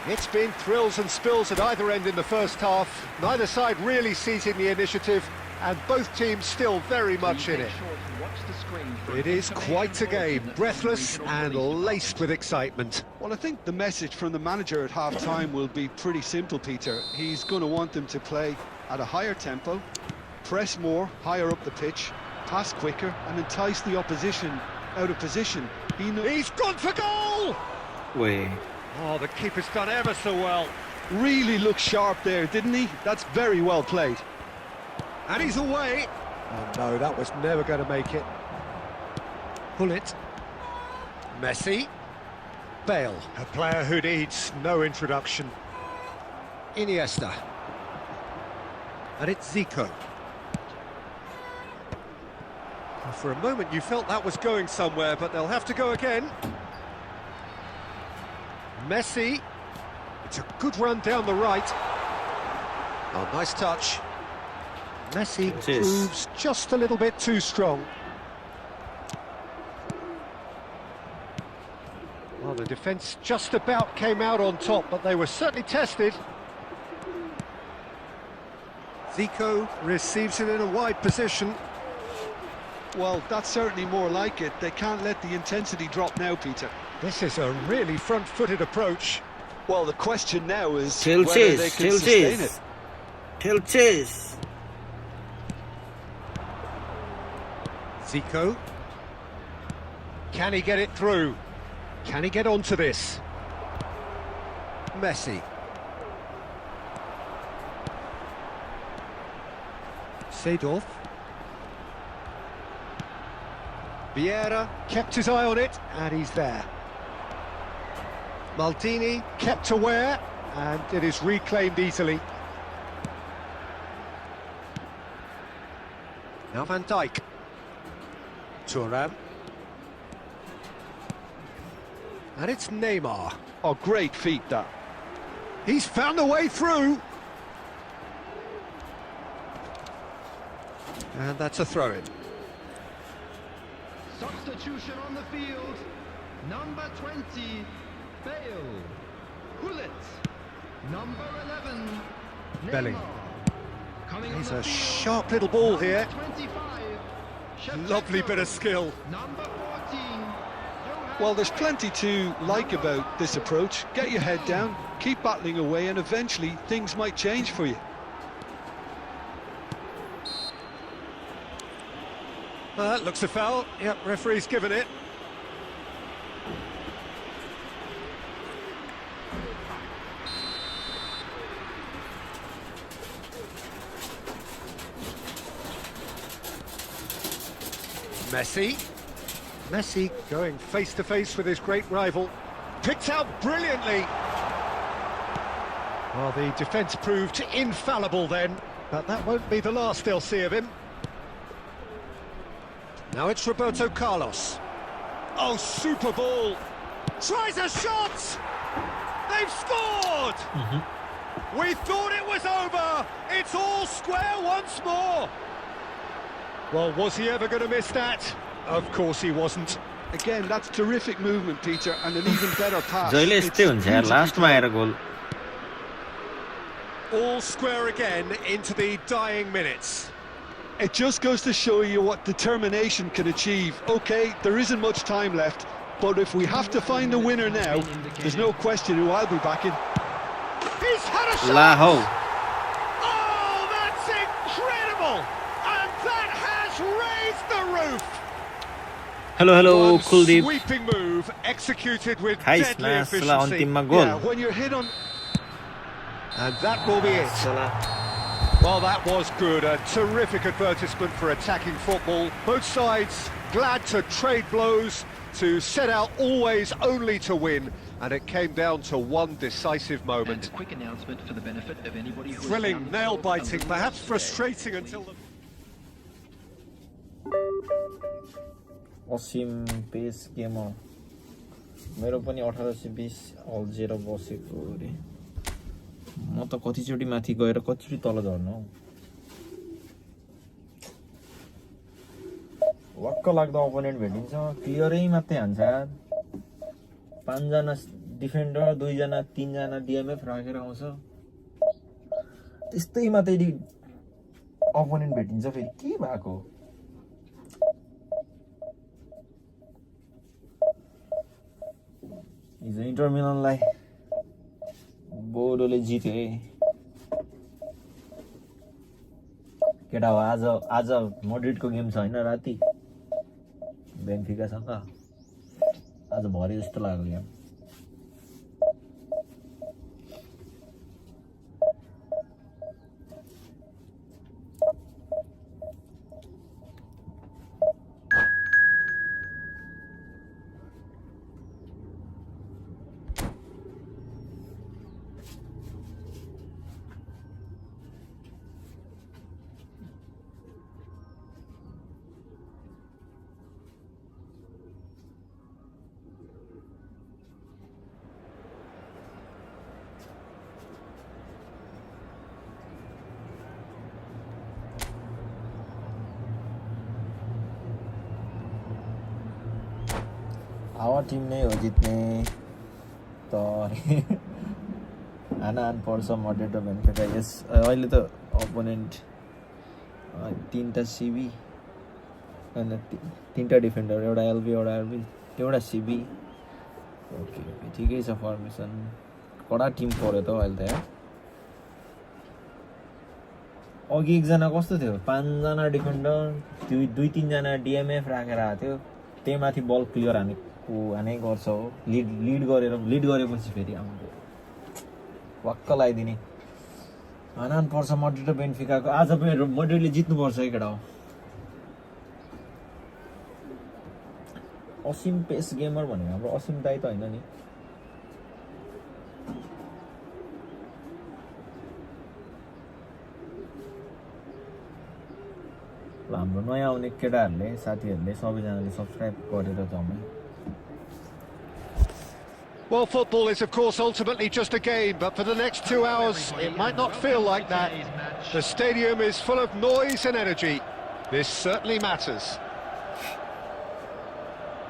It's been thrills and spills at either end in the first half. Neither side really seizing the initiative, and both teams still very much in it. It is quite a game, breathless and laced with excitement. Well, I think the message from the manager at half-time will be pretty simple, Peter. He's going to want them to play at a higher tempo, press more, higher up the pitch, pass quicker, and entice the opposition out of position. He's gone for goal! Way. Oh, the keeper's done ever so well. Really looked sharp there, didn't he? That's very well played. And he's away. Oh no, that was never going to make it. Pull it. Messi. Bale, a player who needs no introduction. Iniesta. And it's Zico. Well, for a moment you felt that was going somewhere, but they'll have to go again. Messi. It's a good run down the right. Oh, nice touch. Messi proves just a little bit too strong. Well, the defence just about came out on top, but they were certainly tested. Zico receives it in a wide position. Well, that's certainly more like it. They can't let the intensity drop now, Peter. This is a really front-footed approach. Well, the question now is whether they can sustain it. Chase. Zico. Can he get it through? Can he get onto this? Messi. Seedorf. Vieira kept his eye on it, and he's there. Maldini kept aware, and it is reclaimed easily. Now Van Dijk. Thuram. And it's Neymar. Oh, great feat, that. He's found a way through. And that's a throw-in. Substitution on the field. Number 20, Bale. Hullet. Number 11, Belling. Neymar. Coming He's on the a field. sharp little ball here. 25, Lovely Shevchenko. bit of skill. Number 14, Well, there's plenty to like about this approach. Get your head down, keep battling away, and eventually things might change for you. That looks a foul. Yep, referee's given it. Messi going face to face with his great rival. Picked out brilliantly. Well, the defence proved infallible then, but that won't be the last they'll see of him. Now it's Roberto Carlos. Oh, super ball. Tries a shot! They've scored! We thought it was over. It's all square once more. Well, was he ever going to miss that? Of course he wasn't. Again, that's terrific movement, Peter, and an even better pass. जहिले यस्तै हुन्छ यार लास्टमा आएर गोल. All square again into the dying minutes. It just goes to show you what determination can achieve. OK, there isn't much time left, but if we have to find the winner now, there's no question who I'll be backing. He's had a shot! La ho. Oh, that's incredible! And that has raised the roof! Hello, One Kuldeep. sweeping move executed with Hai deadly smash la efficiency. अन्तिममा गोल. Yeah, when you're hit on... And that will be it. Well, that was good. A terrific advertisement for attacking football. Both sides glad to trade blows, to set out always only to win. And it came down to one decisive moment. And a quick announcement for the benefit of anybody who Thrilling, nail-biting, perhaps frustrating until the... असीम pace game हो मेरो पनि 1820 अल्झेर बसेको रे म त कतिचोटी माथि गएर कतिचोटी तल झर्नु वाक्क लाग्दो अपोनेन्ट भेटिन्छ क्लियरै मात्रै हान्छ यार 5 जना डिफेन्डर 2 जना 3 जना डिएमएफ राखेर आउँछ त्यस्तै मात्रै अपोनेन्ट भेटिन्छ फेरि के भएको हिजो इन्टर मिलानलाई बोडोले जित्यो है केटा हो आज मड्रिडको गेम छ हैन राति बेन्फिकासँग आज भरे जस्तो लाग्यो गेम आवर टिम नै हो जित्ने तर हान पर्छ मड्रिड र बेन्फिका यस अहिले त अपोनेन्ट 3टा सिबी हैन 3टा डिफेन्डर एउटा एलबी एउटा आरबी एउटा सिबी ओके ठिकै छ फर्मेसन कडा टिम पर्यो त अहिले त यार अघि एकजना कस्तो थियो 5 जना डिफेन्डर 2-3 जना डिएमएफ राखेर आएको थियो त्यही माथि बल क्लियर हानै गर्छ हो लिड गरेपछि फेरि आउँछ वाक्क लगाइदिने हानान पर्छ मड्रिड र बेन्फिकाको आज पनि मड्रिडले जित्नुपर्छ है केटा हो असीम पेस गेमर भनेको हाम्रो असीम दाइ त होइन नि हाम्रो नयाँ आउने केटाहरूले साथीहरूले सबैजनाले सब्सक्राइब गरेर जम्मै Well, football is, of course, ultimately just a game, but for the next 2 hours, it might not feel like that. The stadium is full of noise and energy. This certainly matters.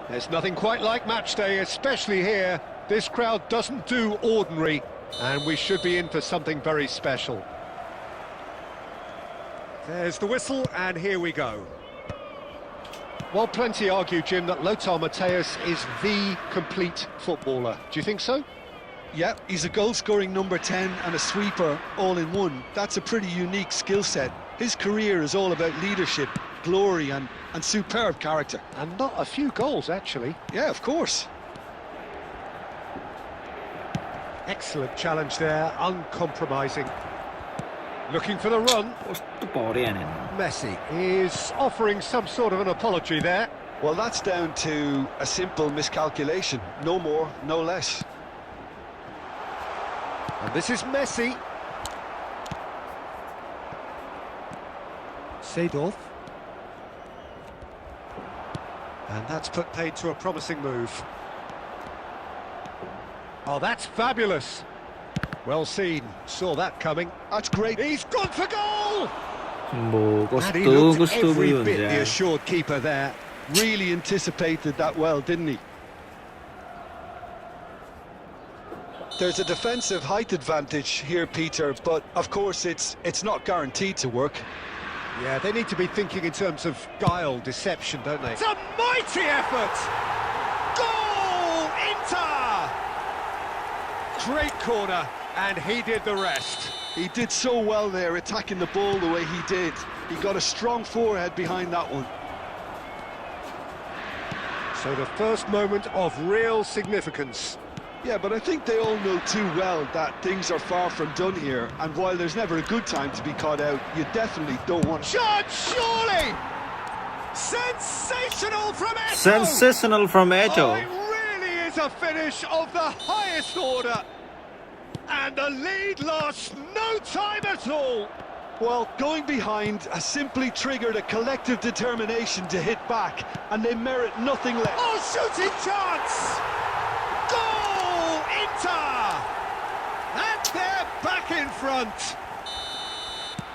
There's nothing quite like match day, especially here. This crowd doesn't do ordinary, and we should be in for something very special. There's the whistle, and here we go. Well, plenty argue, Jim, that Lothar Matthäus is the complete footballer. Do you think so? Yeah, he's a goal-scoring number 10 and a sweeper all in one. That's a pretty unique skill set. His career is all about leadership, glory and superb character. And not a few goals, actually. Yeah, of course. Excellent challenge there, uncompromising. Looking for the run. कस्तो पर्यो यार Messi is offering some sort of an apology there. Well, that's down to a simple miscalculation. No more, no less. And this is Messi. Seedorf. And that's put paid to a promising move. Oh, that's fabulous. Well seen, saw that coming. That's great. He's gone for goal! And he कस्तो looked कस्तो every उयो bit the हुन्छ assured keeper there. Really anticipated that well, didn't he? There's a defensive height advantage here, Peter, but of course it's not guaranteed to work. Yeah, they need to be thinking in terms of guile, deception, don't they? It's a mighty effort! Goal! Inter! Great corner, and he did the rest. He did so well there, attacking the ball the way he did. He got a strong forehead behind that one. So the first moment of real significance. Yeah, but I think they all know too well that things are far from done here, and while there's never a good time to be caught out, you definitely don't want to... Shot, surely! Sensational from Eto! Sensational from Eto. Oh, it really is a finish of the highest order. And the lead lasts no time at all. Well, going behind has simply triggered a collective determination to hit back, and they merit nothing less. Oh, shooting chance! Goal, Inter! And they're back in front.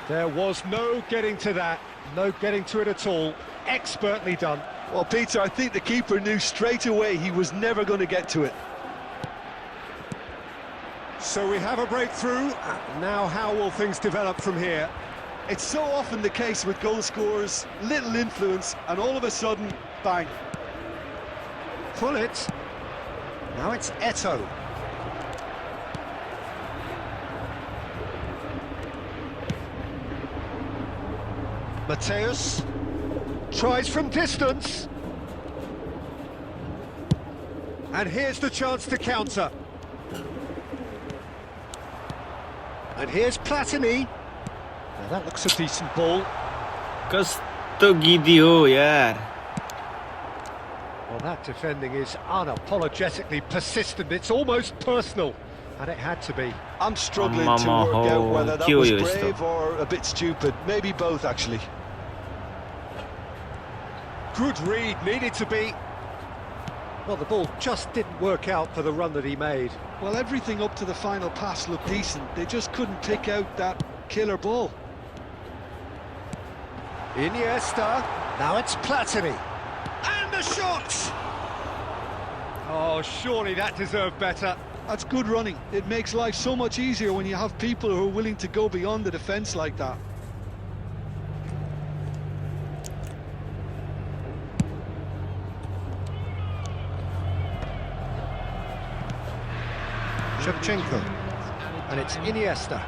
There was no getting to that, no getting to it at all. expertly done. Well, Peter, I think the keeper knew straight away he was never going to get to it. So we have a breakthrough. Now how will things develop from here? It's so often the case with goal scorers, little influence, and all of a sudden, bang. Pull it. Now it's Eto. Mateus tries from distance. And here's the chance to counter. And here's Platini. Now that looks a decent ball. कस्तो गिदी हो यार. Well, that defending is unapologetically persistent. It's almost personal. And it had to be. I'm struggling to work out whether that was brave or a bit stupid. Maybe both, actually. Good read, needed to be. Well, the ball just didn't work out for the run that he made. Well, everything up to the final pass looked decent. They just couldn't pick out that killer ball. Iniesta. Now it's Platini. And the shot! Oh, surely that deserved better. That's good running. It makes life so much easier when you have people who are willing to go beyond the defence like that. Shevchenko. And it's Iniesta.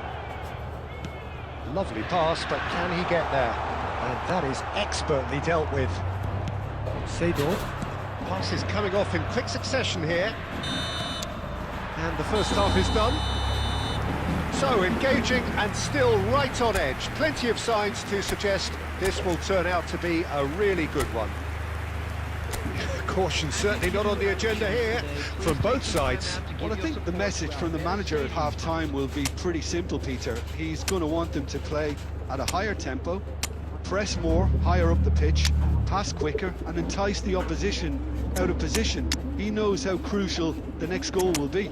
Lovely pass, but can he get there? And that is expertly dealt with. Seydorf. Passes coming off in quick succession here. And the first half is done. So engaging and still right on edge. Plenty of signs to suggest this will turn out to be a really good one. Caution certainly not on the agenda here from both sides. Well, I think the message from the manager at half-time will be pretty simple, Peter. He's going to want them to play at a higher tempo, press more, higher up the pitch, pass quicker and entice the opposition out of position. He knows how crucial the next goal will be.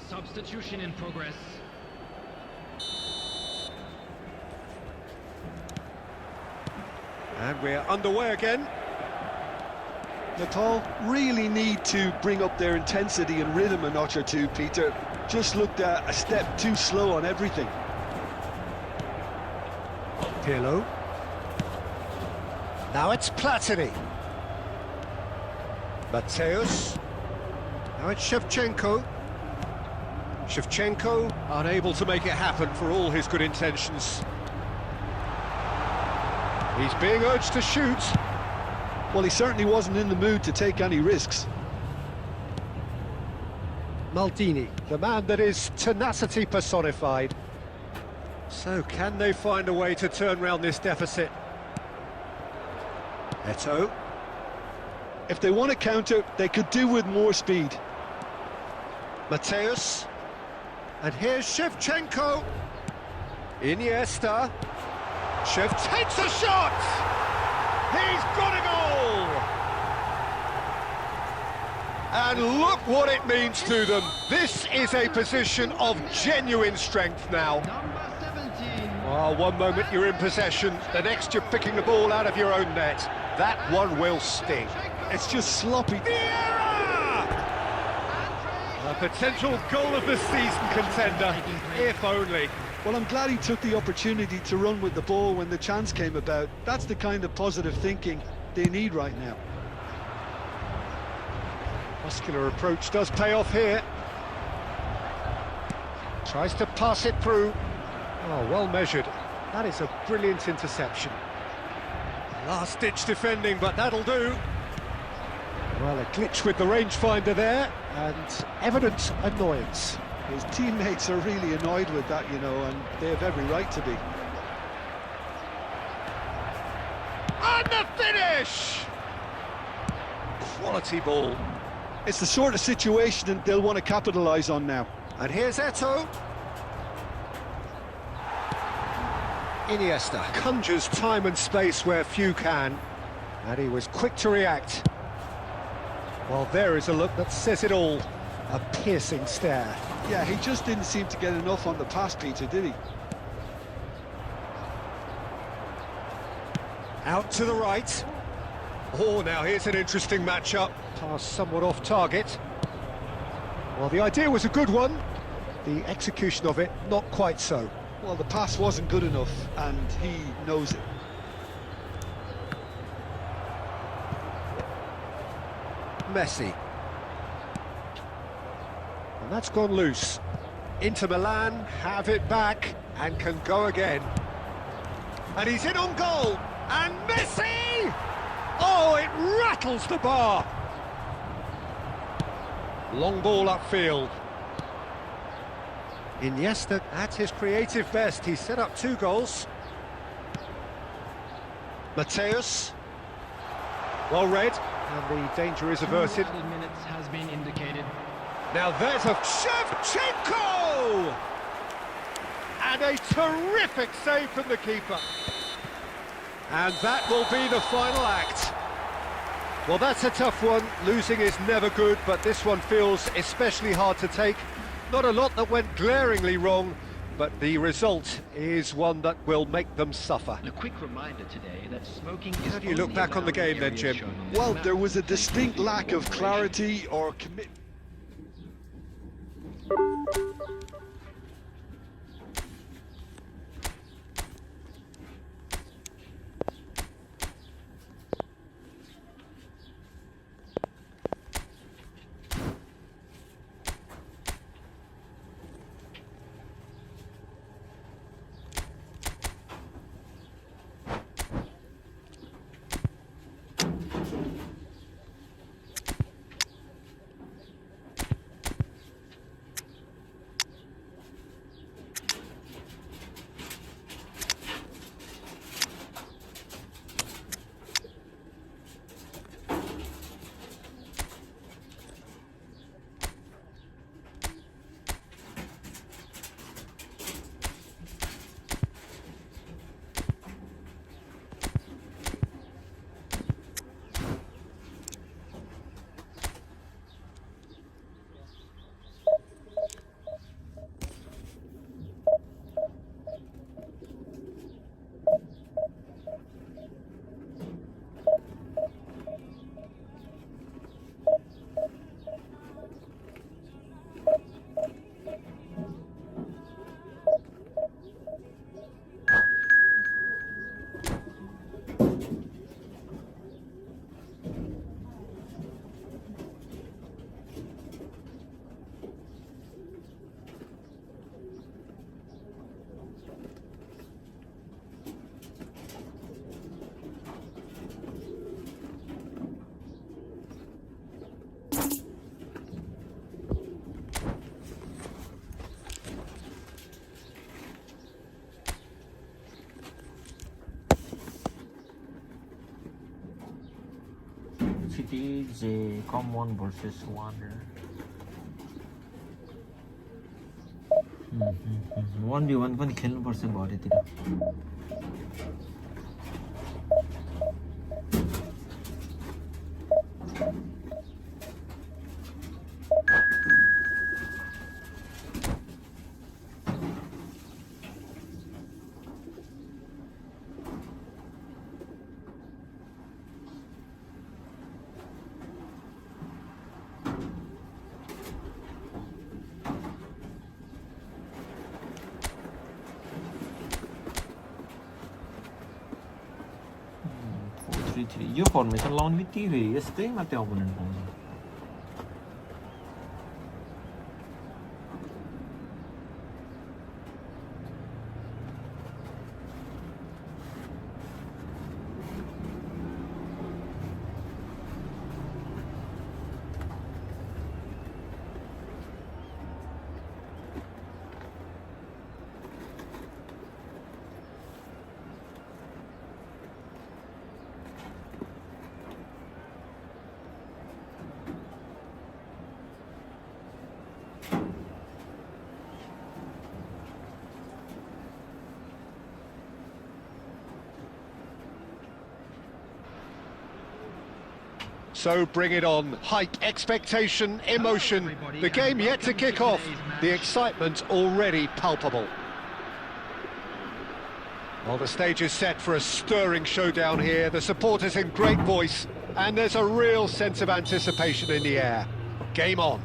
Substitution in progress. And we're underway again. Nepal really need to bring up their intensity and rhythm a notch or two, Peter. Just looked a step too slow on everything. Pirlo. Now it's Platini. Mateus. Now it's Shevchenko. Shevchenko unable to make it happen for all his good intentions. He's being urged to shoot. Well, he certainly wasn't in the mood to take any risks. Maldini, the man that is tenacity personified. So can they find a way to turn round this deficit? Eto. If they want to counter, they could do with more speed. Mateus. And here's Shevchenko. Iniesta. Shev takes a shot! He's got a goal! And look what it means to them. This is a position of genuine strength now. Number 17. Oh, one moment you're in possession, the next you're picking the ball out of your own net. That one will sting. It's just sloppy. Vieira! A potential goal of the season contender, if only. Well, I'm glad he took the opportunity to run with the ball when the chance came about. That's the kind of positive thinking they need right now. Muscular approach does pay off here. Tries to pass it through. Oh, well measured. That is a brilliant interception. Last-ditch defending, but that'll do. Well, a glitch with the rangefinder there, and evident annoyance. His teammates are really annoyed with that, you know, and they have every right to be. And the finish! Quality ball. It's the sort of situation that they'll want to capitalise on now. And here's Eto'o. Iniesta conjures time and space where few can, and he was quick to react. Well, there is a look that says it all. A piercing stare. Yeah, he just didn't seem to get enough on the pass, Peter, did he? Out to the right. Oh, now here's an interesting matchup. Pass somewhat off target. Well, the idea was a good one. The execution of it, not quite so. Well, the pass wasn't good enough, and he knows it. Messi. And that's gone loose. Inter Milan have it back and can go again. And he's in on goal. And Messi! Oh, it rattles the bar. Long ball upfield. Iniesta at his creative best. He set up 2 goals. Mateus. Well read. And the danger is averted. 2 minutes has been indicated. Now there's a Shevchenko! And a terrific save from the keeper. And that will be the final act. Well, that's a tough one. Losing is never good, but this one feels especially hard to take. Not a lot that went glaringly wrong, but the result is one that will make them suffer. A quick reminder today that smoking is How do you look only back on the allowed in game then, areas Jim? shown on this Well, map. there was a distinct lack of clarity or commitment. City J Common versus Wander. 1v1 पनि खेल्नुपर्छ भरेतिर. यो formation लाउनु बित्तिकै यस्तै मात्रै opponent पाउँछ. So bring it on. Hype, expectation, emotion. The game yet to kick off. The excitement already palpable. Well, the stage is set for a stirring showdown here. The supporters in great voice, and there's a real sense of anticipation in the air. Game on.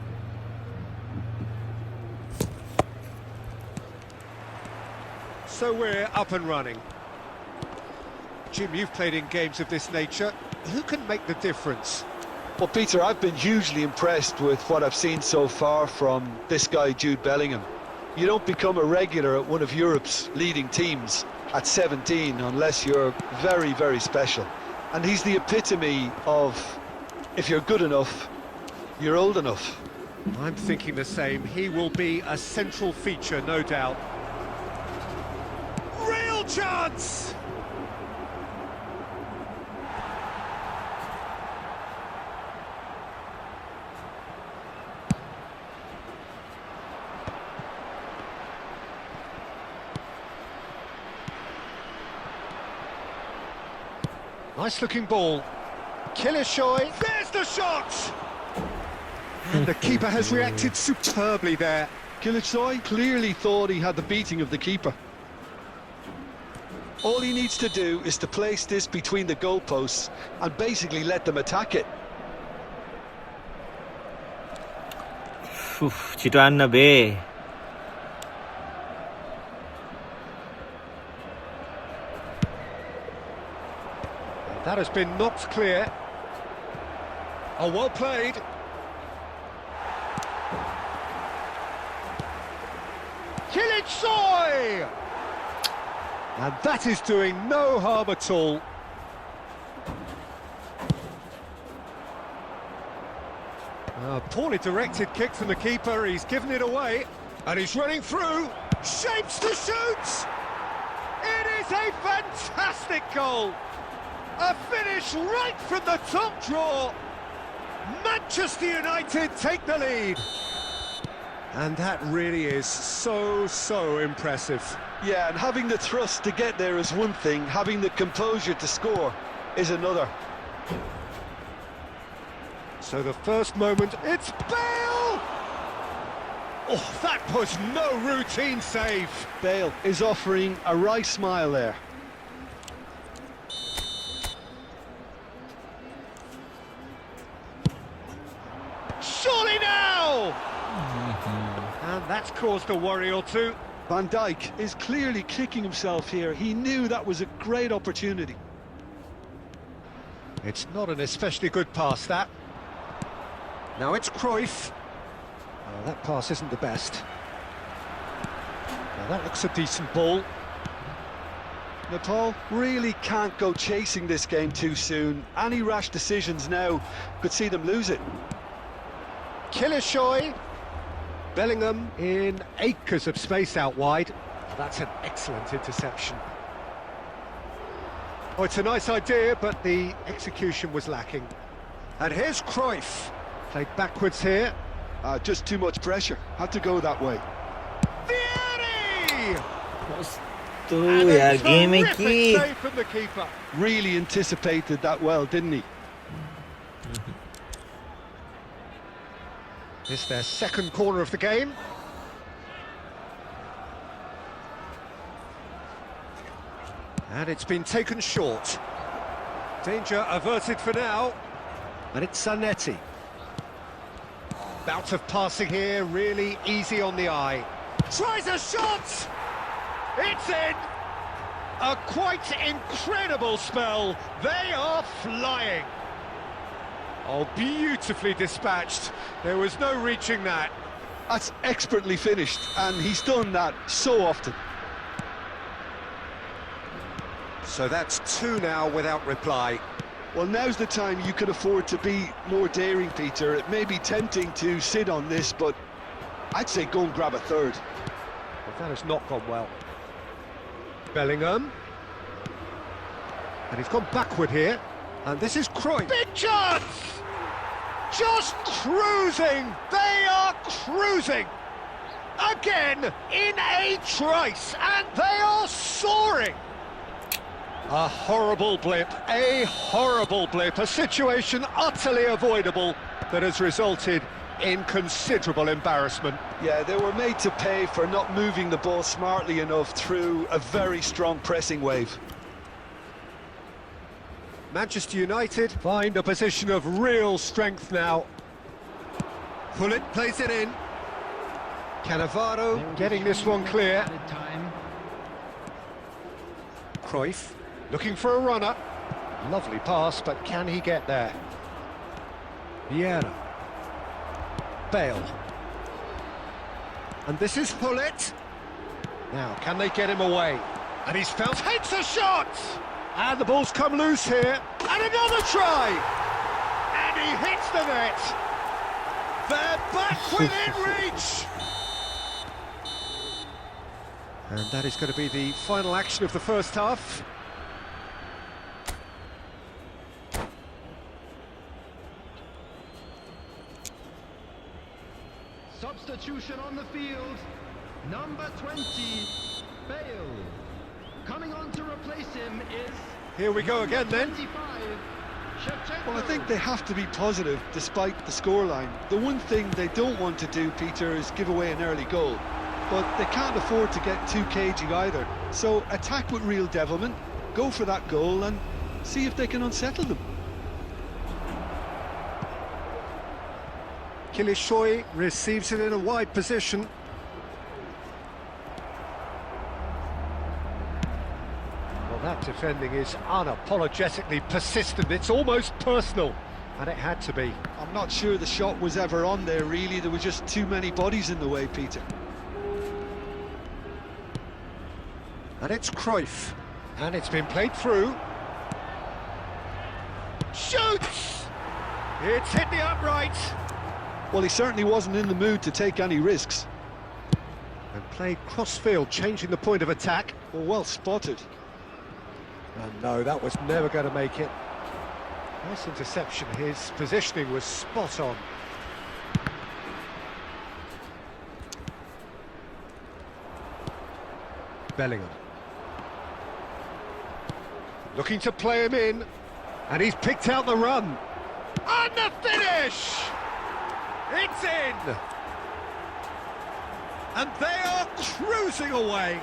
So we're up and running. Jim, you've played in games of this nature. Who can make the difference? Well, Peter, I've been hugely impressed with what I've seen so far from this guy, Jude Bellingham. You don't become a regular at one of Europe's leading teams at 17 unless you're very, very special. And he's the epitome of, if you're good enough, you're old enough. I'm thinking the same. He will be a central feature, no doubt. Real chance! Nice looking ball. Killishoy, there's the shot! And the keeper has reacted superbly there. Killishoy clearly thought he had the beating of the keeper. All he needs to do is to place this between the goalposts and basically let them attack it. छिटो आन्न बे That has been knocked clear. Oh, well played. Killishoy! And that is doing no harm at all. A poorly directed kick from the keeper. He's given it away. And he's running through. Shapes to shoot! It is a fantastic goal! A finish right from the top drawer. Manchester United take the lead. And that really is so impressive. Yeah, and having the thrust to get there is one thing, having the composure to score is another. So the first moment, it's Bale! Oh, that was no routine save. Bale is offering a wry smile there. Surely now! And that's caused a worry or two. Van Dijk is clearly kicking himself here. He knew that was a great opportunity. It's not an especially good pass, that. Now it's Cruyff. Oh, that pass isn't the best. Now that looks a decent ball. Nepal really can't go chasing this game too soon. Any rash decisions now could see them lose it. Killishoy. Bellingham in acres of space out wide. That's an excellent interception. Oh, it's a nice idea, but the execution was lacking. And here's Cruyff. Played backwards here. Just too much pressure. Had to go that way. Vieri! कस्तो यार game है Terrific कि save from the keeper. Really anticipated that well, didn't he? It's their second corner of the game. And it's been taken short. Danger averted for now. And it's Zanetti. Bout of passing here, really easy on the eye. Tries a shot! It's in! A quite incredible spell. They are flying. Oh, beautifully dispatched. There was no reaching that. That's expertly finished, and he's done that so often. So that's two now without reply. Well, now's the time you can afford to be more daring, Peter. It may be tempting to sit on this, but I'd say go and grab a third. Well, that has not gone well. Bellingham. And he's gone backward here. And this is Cruyff. Big chance! Just cruising! They are cruising! Again, in a trice, and they are soaring! A horrible blip, a situation utterly avoidable that has resulted in considerable embarrassment. Yeah, they were made to pay for not moving the ball smartly enough through a very strong pressing wave. Manchester United find a position of real strength now. Pullet plays it in. Cannavaro getting this one clear. Added time. Cruyff looking for a runner. Lovely pass, but can he get there? Vieira. Bale. And this is Pullet. Now, can they get him away? And he's felt, hits a shot! And the ball's come loose here. And another try! And he hits the net. They're back within reach! And that is going to be the final action of the first half. Substitution on the field. Number 20, Bale. Coming on to replace him is... Here we go again then. 25, Shevchenko. Well, I think they have to be positive despite the scoreline. The one thing they don't want to do, Peter, is give away an early goal. But they can't afford to get too cagey either. So attack with real devilment, go for that goal and see if they can unsettle them. Kilishoy receives it in a wide position. Well, that defending is unapologetically persistent. It's almost personal, and it had to be. I'm not sure the shot was ever on there, really. There were just too many bodies in the way, Peter. And it's Cruyff. And it's been played through. Shoots! It's hit the upright. Well, he certainly wasn't in the mood to take any risks. And played cross-field, changing the point of attack. Well spotted. And no, that was never going to make it. Nice interception. His positioning was spot on. Bellingham. Looking to play him in. And he's picked out the run. And the finish! It's in! And they are cruising away.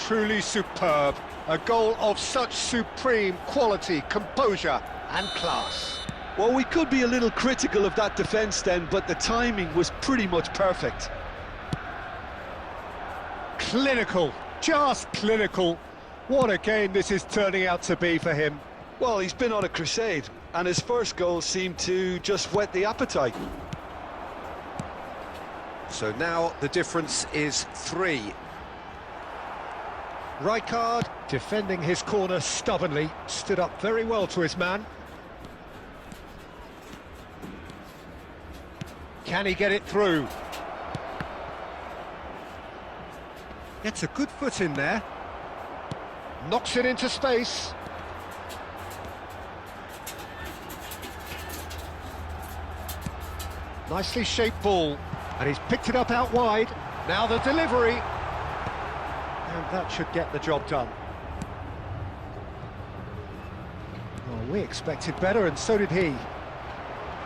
Truly superb. A goal of such supreme quality, composure and class. Well, we could be a little critical of that defence then, but the timing was pretty much perfect. Clinical, just clinical. What a game this is turning out to be for him. Well, he's been on a crusade, and his first goal seemed to just whet the appetite. So now the difference is 3. Rijkaard, defending his corner stubbornly, stood up very well to his man. Can he get it through? Gets a good foot in there. Knocks it into space. Nicely shaped ball. And he's picked it up out wide. Now the delivery. And that should get the job done. Well, we expected better, and so did he.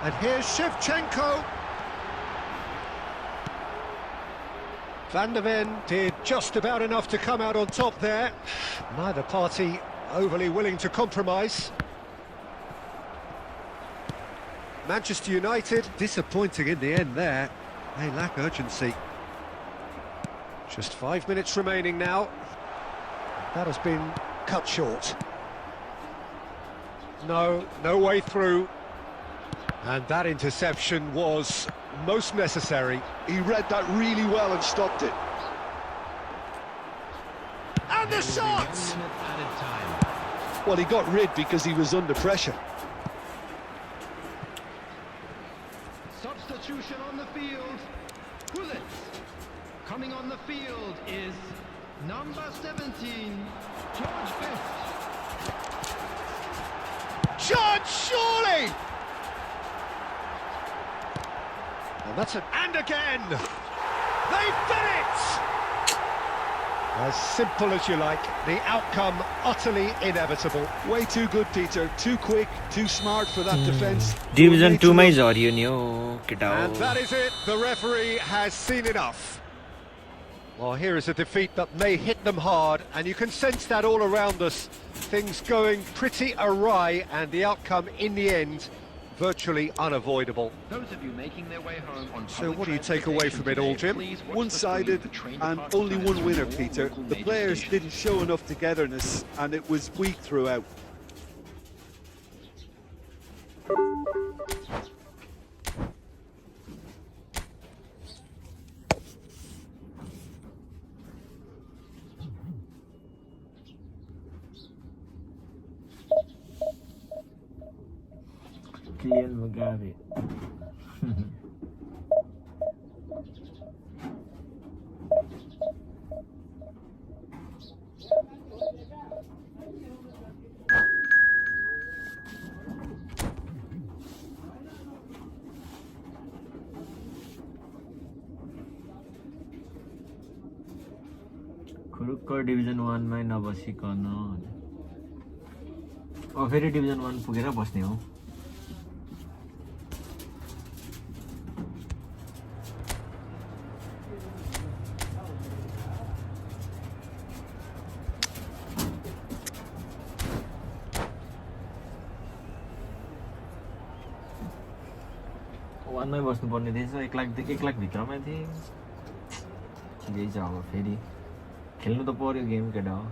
And here's Shevchenko. Van der Ven did just about enough to come out on top there. Neither party overly willing to compromise. Manchester United disappointing in the end there. They lack urgency. Just 5 minutes remaining now. That has been cut short. No way through. And that interception was most necessary. He read that really well and stopped it. And the shot! 1 minute added time. Well, he got rid because he was under pressure. Substitution on the field. Pullet. Coming on the field is number 17, George Best. George, surely! And that's it. And again! They've done it! As simple as you like, the outcome utterly inevitable. Way too good, Peter. Too quick, too smart for that defence. Division 2 मै झरियो नि हो केटा And हो that is it. The referee has seen enough. Well, here is a defeat that may hit them hard, and you can sense that all around us. Things going pretty awry, and the outcome in the end virtually unavoidable. Those of you making their way home on So what do you take away from it all, Jim? One-sided and only one winner, Peter. The players didn't show enough togetherness, and it was weak throughout. Kylian Mbappe खुरुक्क division 1 मै नबसिकन फेरि division 1 पुगेर बस्ने हो वानमै बस्नुपर्ने थिएछ 1 लाख भित्रमै थिए ठिकै छ अब फेरि खेल्नु त पर्यो गेम केटा हो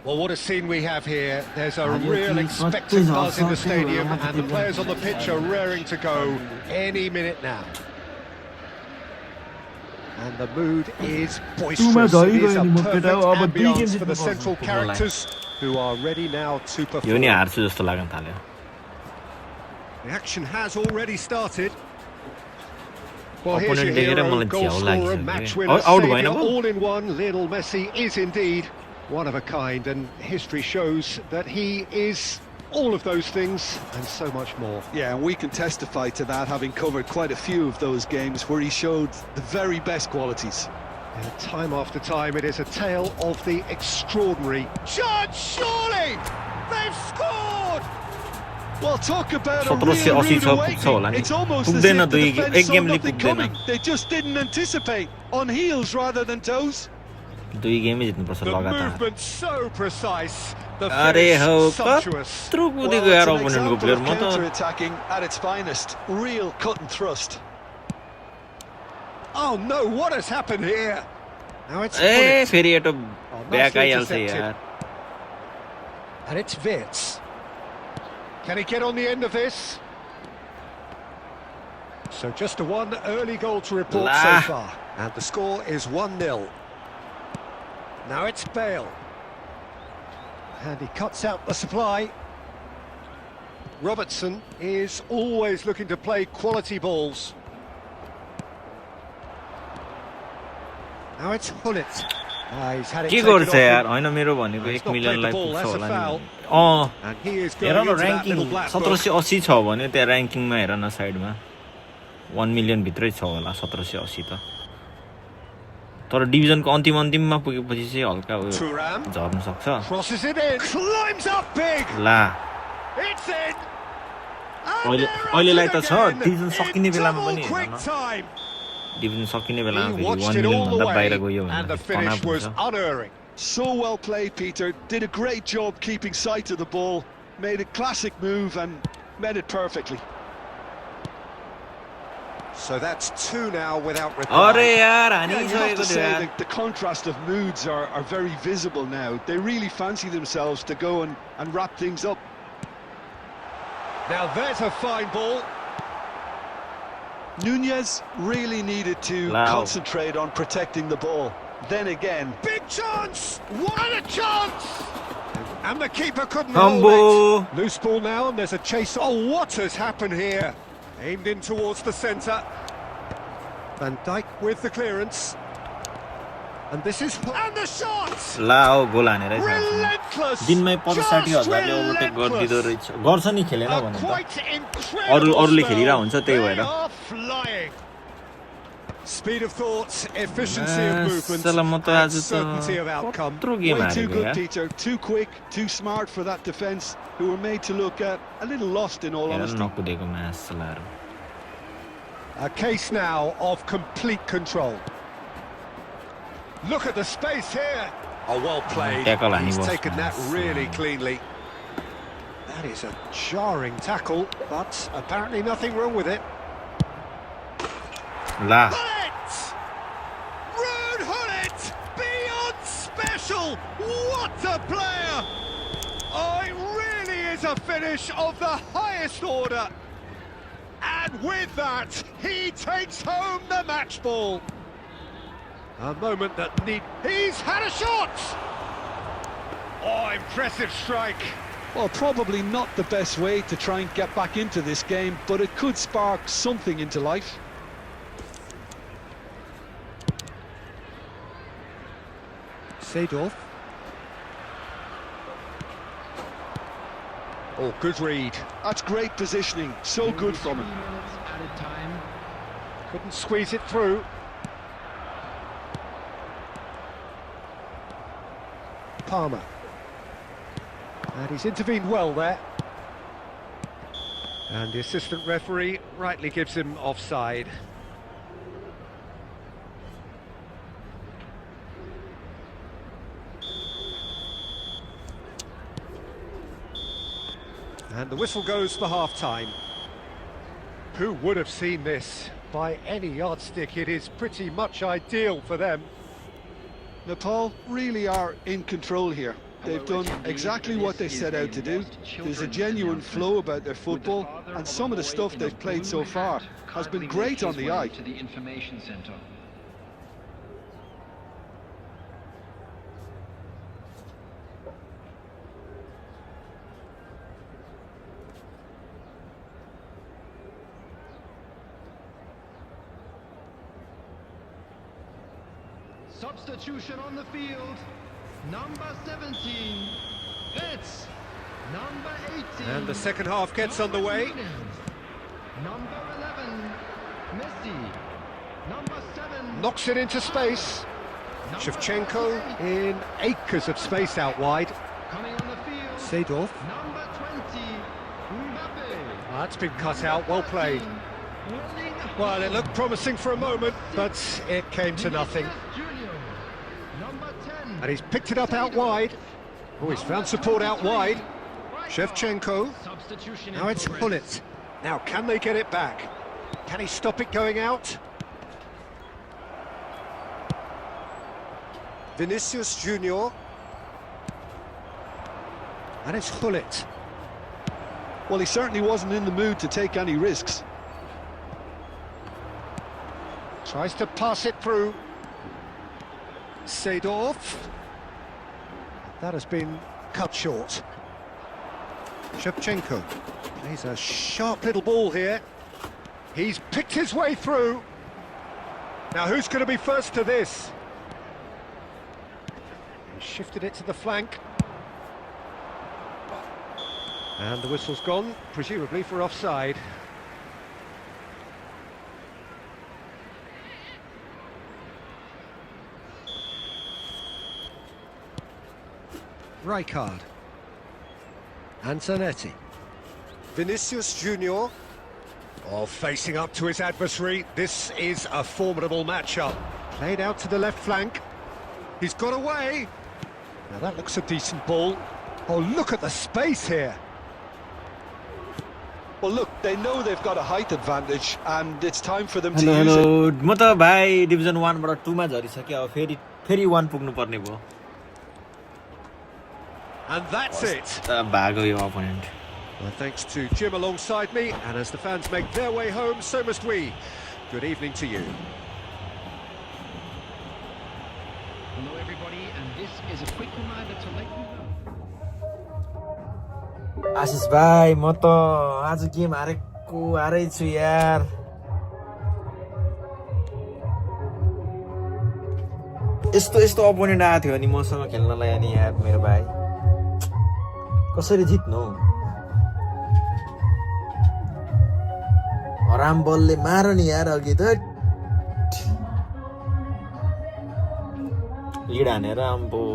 Well, what a scene we have here. There's a real expectant buzz in the stadium, and the players on the pitch are raring to go any minute now. And the mood is boisterous. It is a perfect ambience for the central characters who are ready now to perform. यो नि हार्छु जस्तो लाग्न थाल्यो The action has already started. Well, here's Opponent your देखेर hero, मलाई goal झ्याउ scorer, लागिसक्यो match के। winner, Out भएन saviour, पो? all in one. Lionel Messi is indeed one of a kind, and history shows that he is all of those things and so much more. Yeah, and we can testify to that, having covered quite a few of those games where he showed the very best qualities. And time after time, it is a tale of the extraordinary. Judge, surely! They've scored! Well, talk about a 1780 real rude छ, पुग्छ होला awakening. नि। It's almost as पुग्दैन, if the दुई- defence एक saw गेमले nothing पुग्दैन। coming. They just didn't anticipate. On heels rather than toes. 2 गेमै जित्नुपर्छ The लगातार movement so precise, the अरे finish हौ sumptuous. कत्रो Well, कुदेको it's यार an ओपोनेन्टको example प्लेयर of म त counter-attacking at its finest. Real cut and thrust. Oh no, what has happened here? Now it's A Gullit. फेरि एटो Oh, back nicely आइहाल्छ intercepted. यार And it's Wirtz. Can he get on the end of this? So just a one early goal to report La. so far. And the score is 1-0. Now it's Bale. And he cuts out the supply. Robertson is always looking to play quality balls. Now it's Gullit. He's had it के taken गर्छ off यार him. होइन मेरो भनेको He's 1 not मिलियनलाई played the ball, पुग्छ that's a होला foul. नि And he is हेर going न into that ranking little black book. 1780 छ भने त्यहाँ ऱ्याङ्किङमा हेर न साइडमा 1 मिलियन भित्रै छ होला 1780 त तर डिभिजनको अन्तिममा पुगेपछि चाहिँ हल्का उयो Thuram झर्न सक्छ crosses it in, climbs up big. La It's in. And अहिले they're अहिलेलाई at त it छ again डिभिजन in सकिने बेलामा double पनि quick हेर्न time. डिभिजन सकिने बेलामा He फेरि 1 watched it million all the भन्दा बाहिर way, गयो and the भने finish was हुन्छ unerring. So well played, Peter. Did a great job keeping sight of the ball. Made a classic move and made it perfectly. So that's 2 now without reply. अरे यार Yeah, you have हानिसकेको to थियो say यार that the contrast of moods are very visible now. They really fancy themselves to go and wrap things up. Now there's a fine ball. Nunez really needed to Wow. concentrate on protecting the ball. Then again, Big chance. What a chance. And the keeper couldn't hold Combo. it. Loose ball now, and there's a chase. Oh, what has happened here? Aimed in towards the centre. Van Dijk with the clearance. And this is... And the shot! ला हो गोल हानेर Relentless! दिनमै 65,000ले Just overtake गरिदिँदो relentless! रहेछ गर्छ नि खेलेन A भने त quite incredible अरूले spell. खेलिरहेको हुन्छ त्यही They भएर are flying. Speed of thought, efficiency of movement, साला म त and आज certainty of त outcome. कत्रो गेम Way too हारेको good, यार Peter. Too quick, too smart for that defence, who were made to look a little lost in all हेर honesty. नकुदेको मासलाहरु A case now of complete control. Look at the space here. Oh, well played. Tackle and he He's was taken that fast. really cleanly. That is a jarring tackle, but apparently nothing wrong with it. ला Hullet! Rude Hullet! Beyond special! What a player! Oh, it really is a finish of the highest order. And with that, he takes home the match ball. A moment that He's had a shot! Oh, impressive strike. Well, probably not the best way to try and get back into this game, but it could spark something into life. Seedorf. Oh, good read. That's great positioning, so good from him. 3 minutes added time. Couldn't squeeze it through. Palmer. And he's intervened well there. And the assistant referee rightly gives him offside. And the whistle goes for half-time. Who would have seen this? By any yardstick, it is pretty much ideal for them. Nepal really are in control here. They've done exactly what they set out to do. There's a genuine flow about their football, and some of the stuff they've played so far has been great on the eye. To the information center. Substitution on the field. Number 17, Betts. Number 18. And the second half gets underway. Number 11, Messi. Number 7. Knocks it into space. Shevchenko in acres of space out wide. Coming on the field. Seedorf. Number 20, Mbappe. That's been cut out, well played. Well, it looked promising for a moment, but it came to nothing. Junior. Number 10. And he's picked it up out wide. Oh, he's found support out wide. Shevchenko. Substitution Now it's Hullet. Now, can they get it back? Can he stop it going out? Vinicius Junior. And it's Hullet. Well, he certainly wasn't in the mood to take any risks. Tries to pass it through. Seedorf. That has been cut short. Shevchenko plays a sharp little ball here. He's picked his way through. Now who's going to be first to this? He shifted it to the flank. And the whistle's gone, presumably for offside. Rijkaard. Antonetti. Vinicius Junior. Oh, facing up to his adversary. This is a formidable matchup. Played out to the left flank. He's got away. Now that looks a decent ball. Oh, look at the space here. Well, look, they know they've got a height advantage, and it's time for them to hello use it. Hello म त भाइ division 1 बाट 2 मा झरिसके अब फेरि 1 पुग्नु पर्ने भयो And that's it. भागो यो opponent Well, thanks to Jim alongside me, and as the fans make their way home, so must we. Good evening to you. Hello everybody, and this is a quick reminder to let you know. Ashish भाइ म त आज game हारै छु यार। यस्तो opponent आएको थियो नि मसँग खेल्नलाई अनि यार मेरो भाइ कसरी जित्नु? हराम बलले मार नि यार अघि त लिड हानेर अम्बो।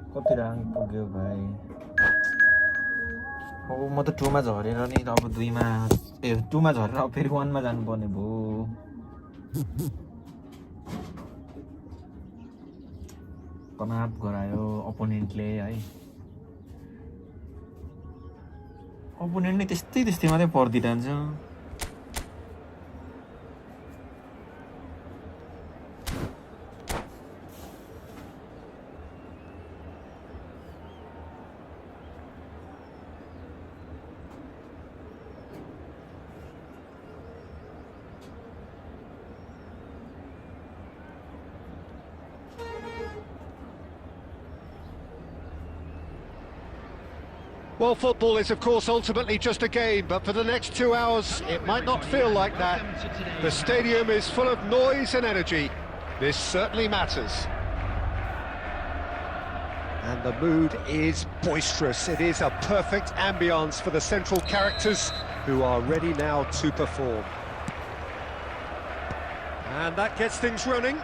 कति रङ पुग्यो भाइ? अब म त 2 मा झरेर नि अब 2 मा 2 मा झरेर अब फेरि 1 मा जानुपर्ने भयो। तनाव गरायो अपोनेन्टले है। अपोनेन्ट नै त्यस्तै मात्रै पर्दिरहन्छ। Well, football is, of course, ultimately just a game, but for the next 2 hours, it might not feel like that. The stadium is full of noise and energy. This certainly matters. And the mood is boisterous. It is a perfect ambience for the central characters who are ready now to perform. And that gets things running.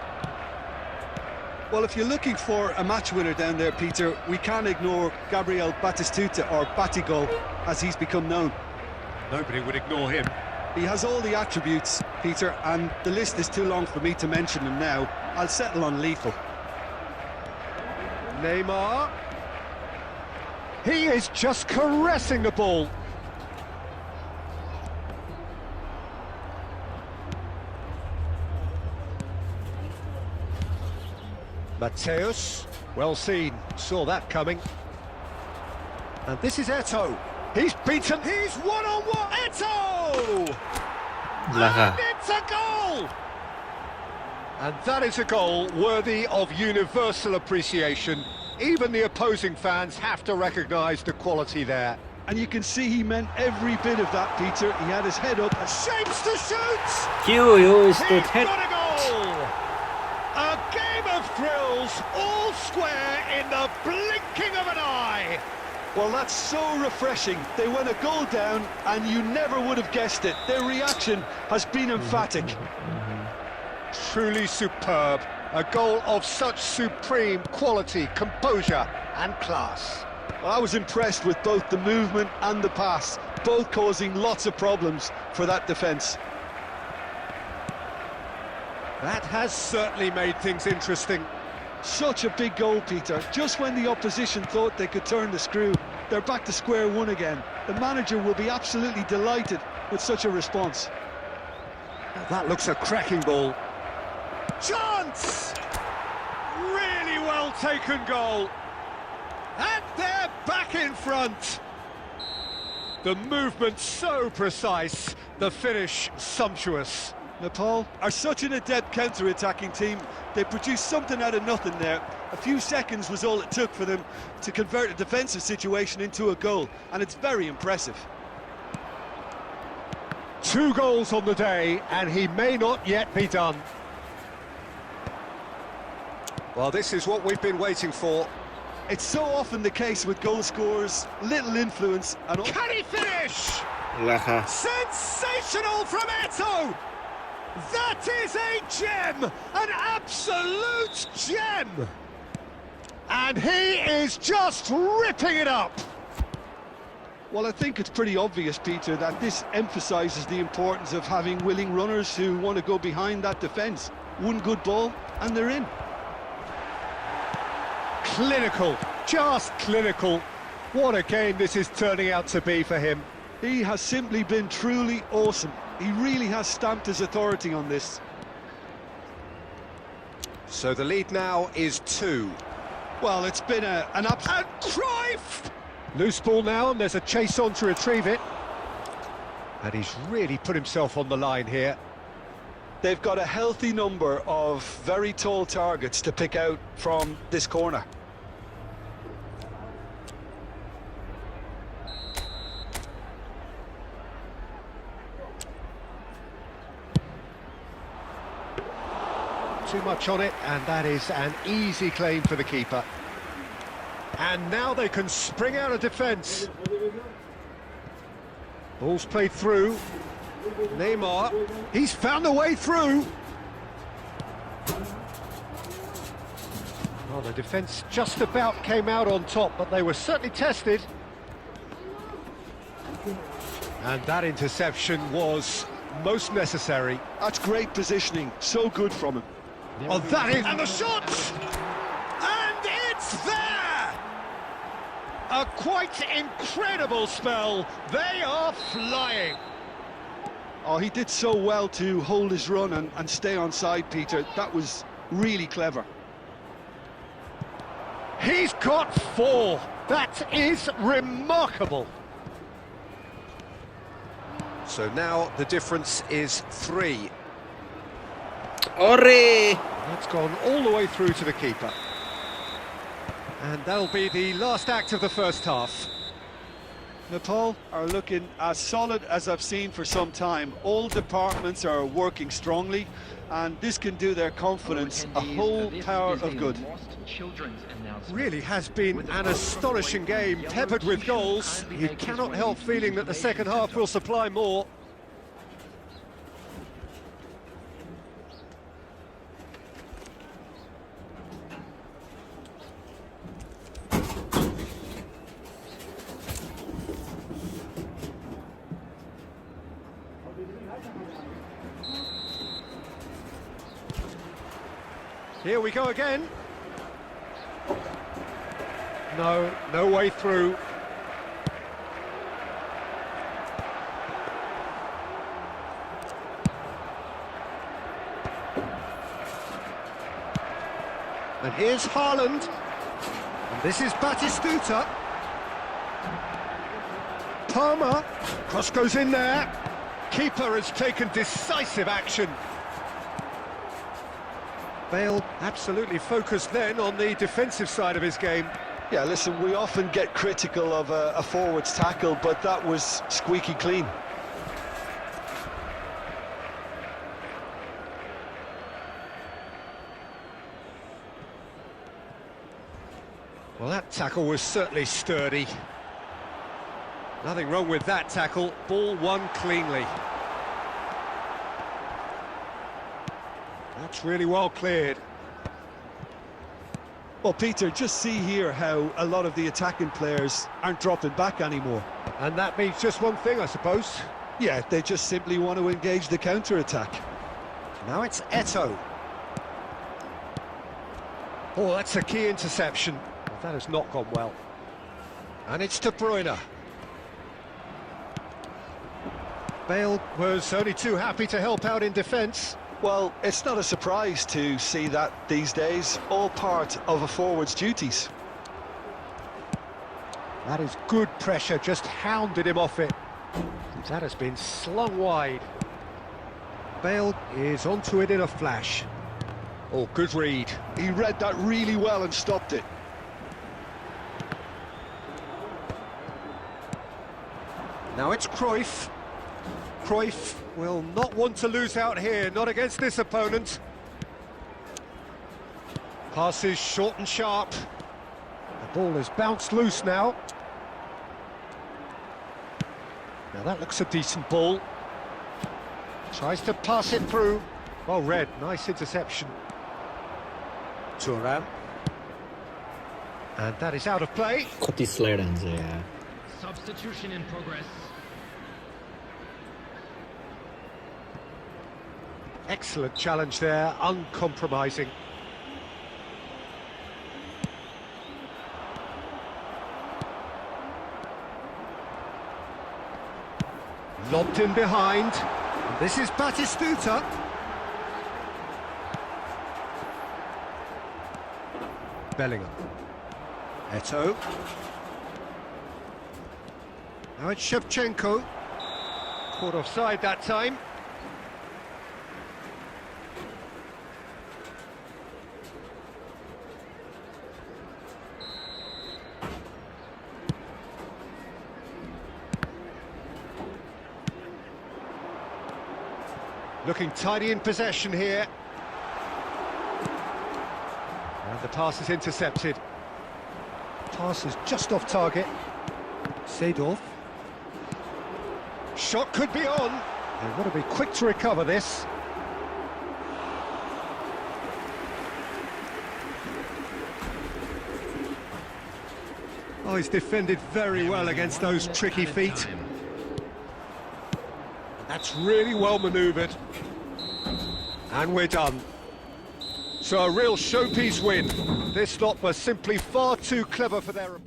Well, if you're looking for a match winner down there, Peter, we can't ignore Gabriel Batistuta, or Batigol, as he's become known. Nobody would ignore him. He has all the attributes, Peter, and the list is too long for me to mention them now. I'll settle on lethal. Neymar. He is just caressing the ball. Mateus, well seen, saw that coming. And this is Eto'o. He's beaten, he's one-on-one, Eto'o! And it's a goal! And that is a goal worthy of universal appreciation. Even the opposing fans have to recognise the quality there. And you can see he meant every bit of that, Peter. He had his head up. Shapes to shoot! He's got a goal! A game of thrills, all square in the blinking of an eye. Well, that's so refreshing. They went a goal down and you never would have guessed it. Their reaction has been emphatic. Truly superb. A goal of such supreme quality, composure and class. Well, I was impressed with both the movement and the pass, both causing lots of problems for that defence. That has certainly made things interesting. Such a big goal, Peter. Just when the opposition thought they could turn the screw, they're back to square one again. The manager will be absolutely delighted with such a response. That looks a cracking ball. Chance! Really well taken goal. And they're back in front. The movement so precise, the finish sumptuous. Nepal are such an adept counter-attacking team. They produced something out of nothing there. A few seconds was all it took for them to convert a defensive situation into a goal, and it's very impressive. 2 goals on the day, and he may not yet be done. Well, this is what we've been waiting for. It's so often the case with goal scorers, little influence and... Can he finish? Lacha. Sensational from Eto! That is a gem! An absolute gem! And he is just ripping it up! Well, I think it's pretty obvious, Peter, that this emphasises the importance of having willing runners who want to go behind that defence. One good ball, and they're in. Clinical, just clinical. What a game this is turning out to be for him. He has simply been truly awesome. He really has stamped his authority on this. So the lead now is 2. Well, it's been an absolute... And Cruyff! Loose ball now, and there's a chase on to retrieve it. And he's really put himself on the line here. They've got a healthy number of very tall targets to pick out from this corner. Too much on it, and that is an easy claim for the keeper. And now they can spring out of defence. Ball's played through. Neymar, he's found a way through. Well, the defence just about came out on top, but they were certainly tested. And that interception was most necessary. That's great positioning, so good from him. Oh, that is... And the shot! And it's there! A quite incredible spell. They are flying. Oh, he did so well to hold his run and stay on side, Peter. That was really clever. He's got 4. That is remarkable. So now the difference is 3. Ore! That's gone all the way through to the keeper. And that'll be the last act of the first half. Nepal are looking as solid as I've seen for some time. All departments are working strongly, and this can do their confidence a whole power of good. Really has been an astonishing game, peppered with goals. You cannot help feeling that the second half will supply more. Here we go again. No way through. And here's Haaland. And this is Batistuta. Palmer. Cross goes in there. Keeper has taken decisive action. Bale absolutely focused then on the defensive side of his game. Yeah, listen, we often get critical of a forward's tackle, but that was squeaky clean. Well, that tackle was certainly sturdy. Nothing wrong with that tackle. Ball won cleanly. That's really well cleared. Well, Peter, just see here how a lot of the attacking players aren't dropping back anymore. And that means just one thing, I suppose. Yeah, they just simply want to engage the counter-attack. Now it's Eto. Oh, that's a key interception. Well, that has not gone well. And it's De Bruyne. Bale was only too happy to help out in defence. Well, it's not a surprise to see that these days, all part of a forward's duties. That is good pressure, just hounded him off it. That has been slung wide. Bale is onto it in a flash. Oh, good read. He read that really well and stopped it. Now it's Cruyff. Cruyff will not want to lose out here, not against this opponent. Pass is short and sharp. The ball has bounced loose now. Now that looks a decent ball. Tries to pass it through. Well read, nice interception. Turan. And that is out of play. कति slide हान्छ यार Substitution in progress. Excellent challenge there, uncompromising. Lobbed in behind. This is Batistuta. Bellingham. Eto'o. Now it's Shevchenko. Caught offside that time. Looking tidy in possession here. And the pass is intercepted. Pass is just off target. Seedorf. Shot could be on. They've got to be quick to recover this. Oh, he's defended very well against those tricky feet. That's really well manoeuvred. And we're done. So a real showpiece win. This lot was simply far too clever for their...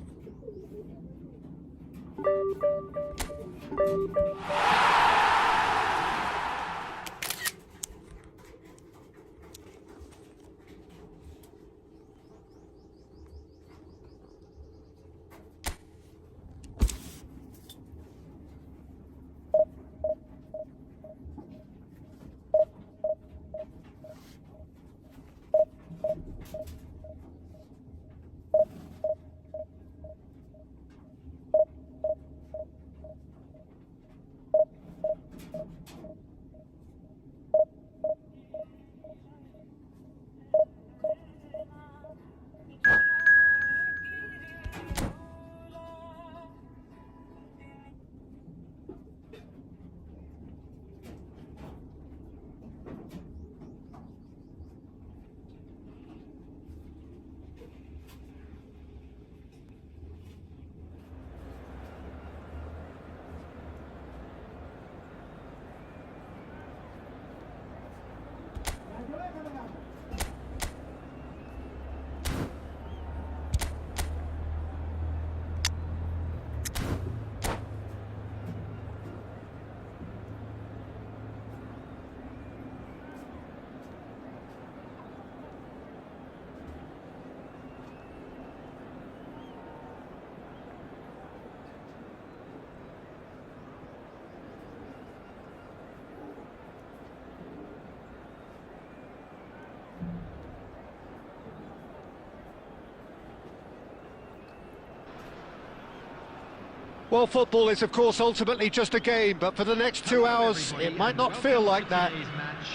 Well, football is, of course, ultimately just a game, but for the next 2 hours, it might not feel like that.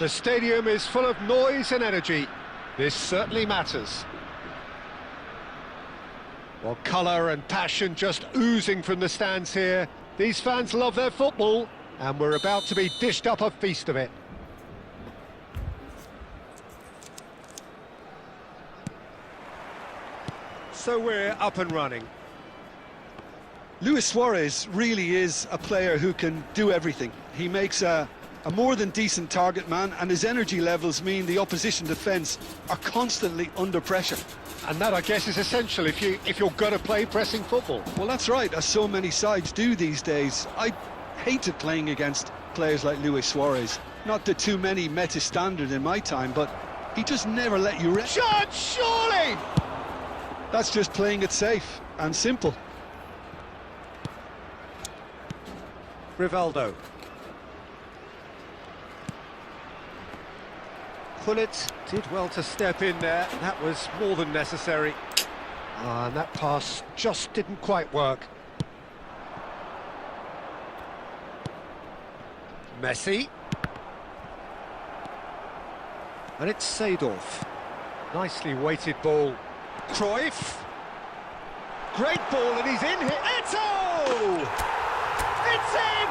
The stadium is full of noise and energy. This certainly matters. Well, colour and passion just oozing from the stands here. These fans love their football, and we're about to be dished up a feast of it. So we're up and running. Luis Suarez really is a player who can do everything. He makes a more than decent target man, and his energy levels mean the opposition defence are constantly under pressure. And that, I guess, is essential if you're going to play pressing football. Well, that's right, as so many sides do these days. I hated playing against players like Luis Suarez. Not that too many met his standard in my time, but he just never let you rest. Shot, surely! That's just playing it safe and simple. Rivaldo. Gullit did well to step in there. That was more than necessary. And that pass just didn't quite work. Messi. And it's Seedorf. Nicely weighted ball. Cruyff. Great ball, and he's in here. Eto! It's in!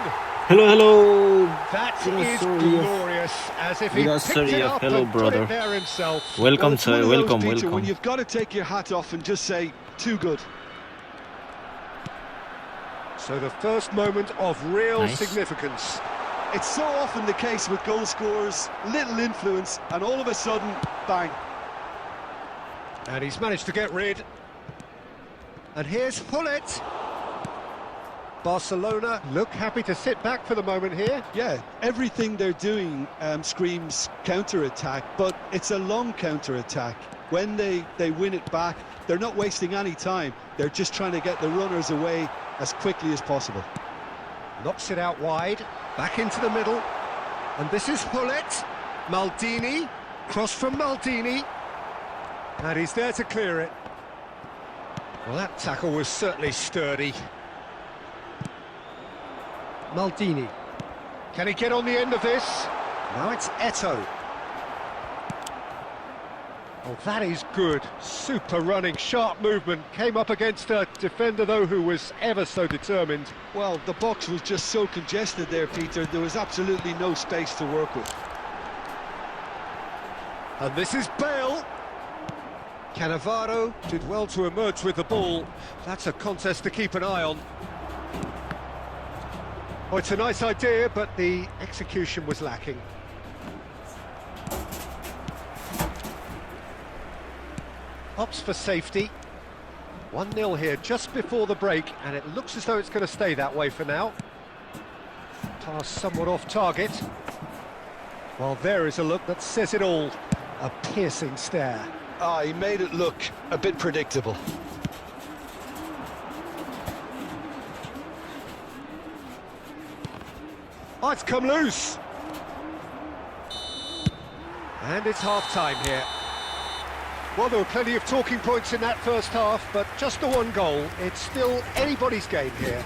Hello, hello. That is Sorry. glorious, as if he picked Sorry, it up hello, and put brother. it there himself. Welcome, Well, it's one sir. of those, Welcome, Peter, when welcome. you've got to take your hat off and just say, too good. So the first moment of real Nice. significance. It's so often the case with goal scorers, little influence, and all of a sudden, bang. And he's managed to get rid. And here's Hullet. Barcelona look happy to sit back for the moment here. Yeah, everything they're doing screams counter-attack, but it's a long counter-attack. When they win it back, they're not wasting any time. They're just trying to get the runners away as quickly as possible. Knocks it out wide, back into the middle. And this is Hullet. Maldini, cross from Maldini. And he's there to clear it. Well, that tackle was certainly sturdy. Maldini. Can he get on the end of this? Now it's Eto. Oh, that is good. Super running, sharp movement. Came up against a defender, though, who was ever so determined. Well, the box was just so congested there, Peter. There was absolutely no space to work with. And this is Bale. Cannavaro did well to emerge with the ball. That's a contest to keep an eye on. Oh, it's a nice idea, but the execution was lacking. Opts for safety. 1-0 here just before the break, and it looks as though it's going to stay that way for now. Pass somewhat off target. Well, there is a look that says it all. A piercing stare. Ah, he made it look a bit predictable. Oh, it's come loose. And it's half-time here. Well, there were plenty of talking points in that first half, but just the one goal. It's still anybody's game here.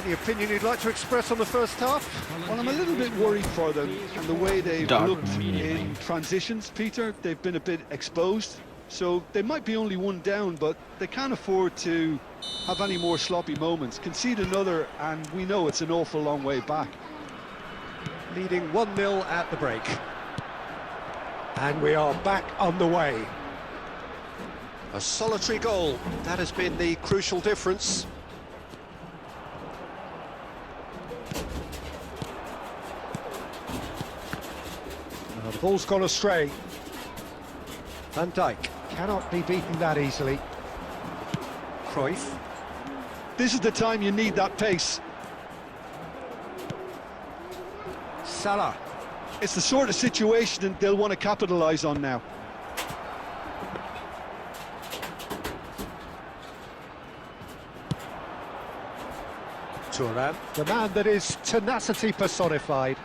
Any opinion you'd like to express on the first half? Well, I'm a little bit worried for them and the way they've Dark looked medium. in transitions, Peter. They've been a bit exposed, so they might be only one down, but they can't afford to have any more sloppy moments. Concede another, and we know it's an awful long way back. Leading 1-0 at the break. And we are back on the way. A solitary goal. That has been the crucial difference. Now the ball's gone astray. Van Dijk cannot be beaten that easily. Cruyff. This is the time you need that pace. Salah. It's the sort of situation that they'll want to capitalise on now. Thuram, the man that is tenacity personified.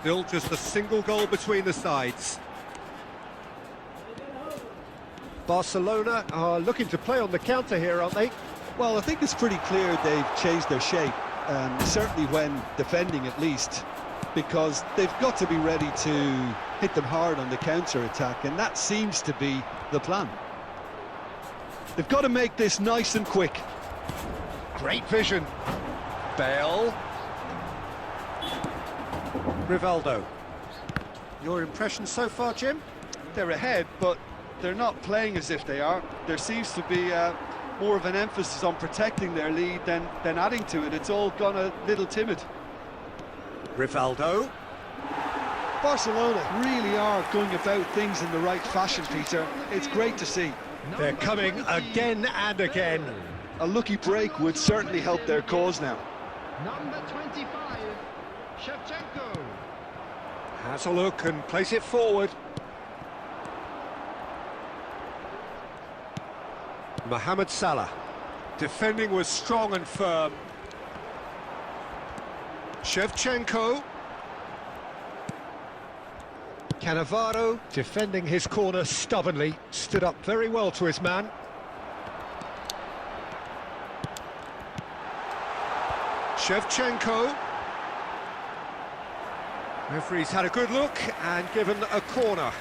Still just a single goal between the sides. Barcelona are looking to play on the counter here, aren't they? Well, I think it's pretty clear they've changed their shape, certainly when defending at least, because they've got to be ready to hit them hard on the counter-attack, and that seems to be the plan. They've got to make this nice and quick. Great vision. Bale. Rivaldo. Your impression so far, Jim? They're ahead, but they're not playing as if they are. There seems to be more of an emphasis on protecting their lead than adding to it. It's all gone a little timid. Rivaldo. Barcelona really are going about things in the right fashion, Peter. It's great to see. They're coming again and again. A lucky break would certainly help their cause now. Number 25, Shevchenko. Has a look and plays it forward. Mohamed Salah. Defending was strong and firm. Shevchenko. Cannavaro defending his corner stubbornly, stood up very well to his man. Shevchenko. Referee's had a good look and given a corner.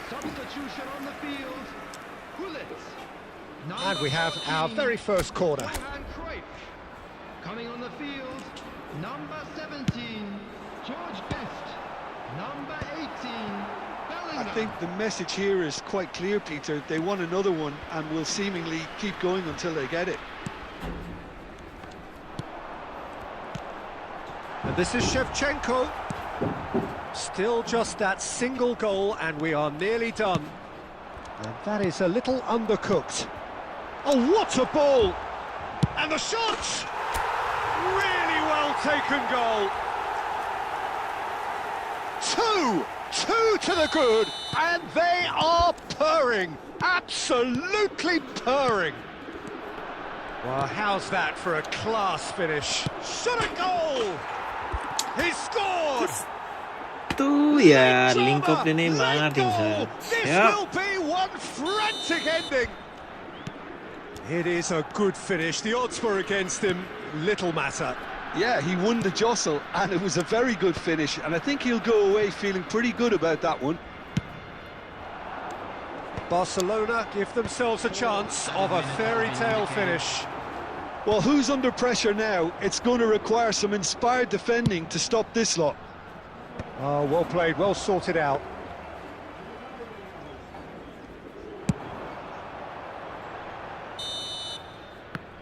Substitution on the field. Hullets. And we have our very first corner. Johan Cruyff. Coming on the field, number 17, George Best. Number 18, Bellingham. I think the message here is quite clear, Peter. They want another one and will seemingly keep going until they get it. And this is Shevchenko. Still just that single goal and we are nearly done. And that is a little undercooked. Oh, what a ball! And the shot! Really well taken goal. Two to the good, and they are purring. Absolutely purring. Well, how's that for a class finish? Shot a goal! He scored! Too yeah, link up the name Martin sir. This will be one frantic ending. It is a good finish. The odds were against him. Little matter. Yeah, he won the jostle, and it was a very good finish, and I think he'll go away feeling pretty good about that one. Barcelona give themselves a chance of a fairy tale finish. Well, who's under pressure now? It's going to require some inspired defending to stop this lot. Oh, well played, well sorted out.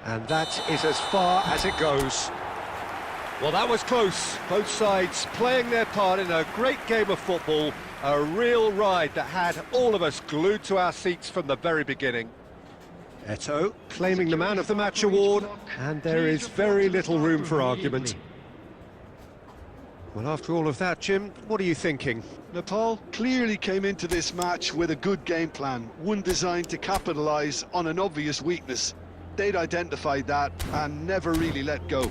And that is as far as it goes. Well, that was close. Both sides playing their part in a great game of football. A real ride that had all of us glued to our seats from the very beginning. Eto'o claiming the Man of the Match award, and there is very little room for argument. Well, after all of that, Jim, what are you thinking? Nepal clearly came into this match with a good game plan, one designed to capitalise on an obvious weakness. They'd identified that and never really let go.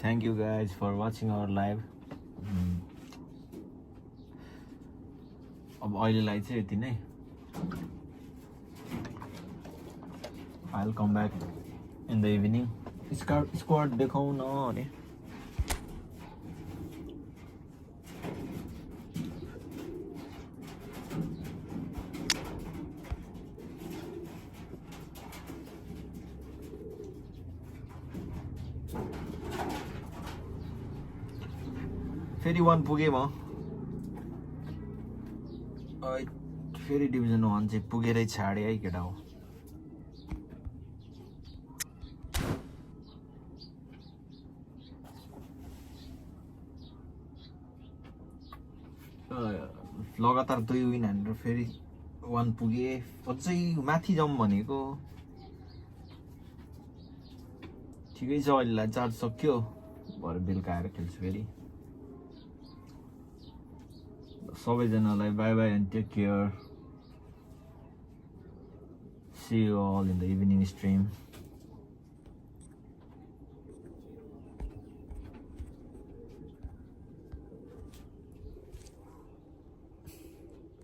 Thank you guys for watching our live. अब अहिलेलाई चाहिँ यति नै. I'll come back in the evening. Squad देखाउँ न अरे. फेरि 1 पुगे म. फेरि डिभिजन 1 चाहिँ पुगेरै छाडे है केटा हो. लगातार 2 विन हानेर फेरि 1 पुगे. अझै माथि जाउँ भनेको. ठिकै छ अहिलेलाई चार्ज सक्यो. भरे बेलुका आएर खेल्छु फेरि. सबैजनालाई bye bye and take care. See you all in the evening stream.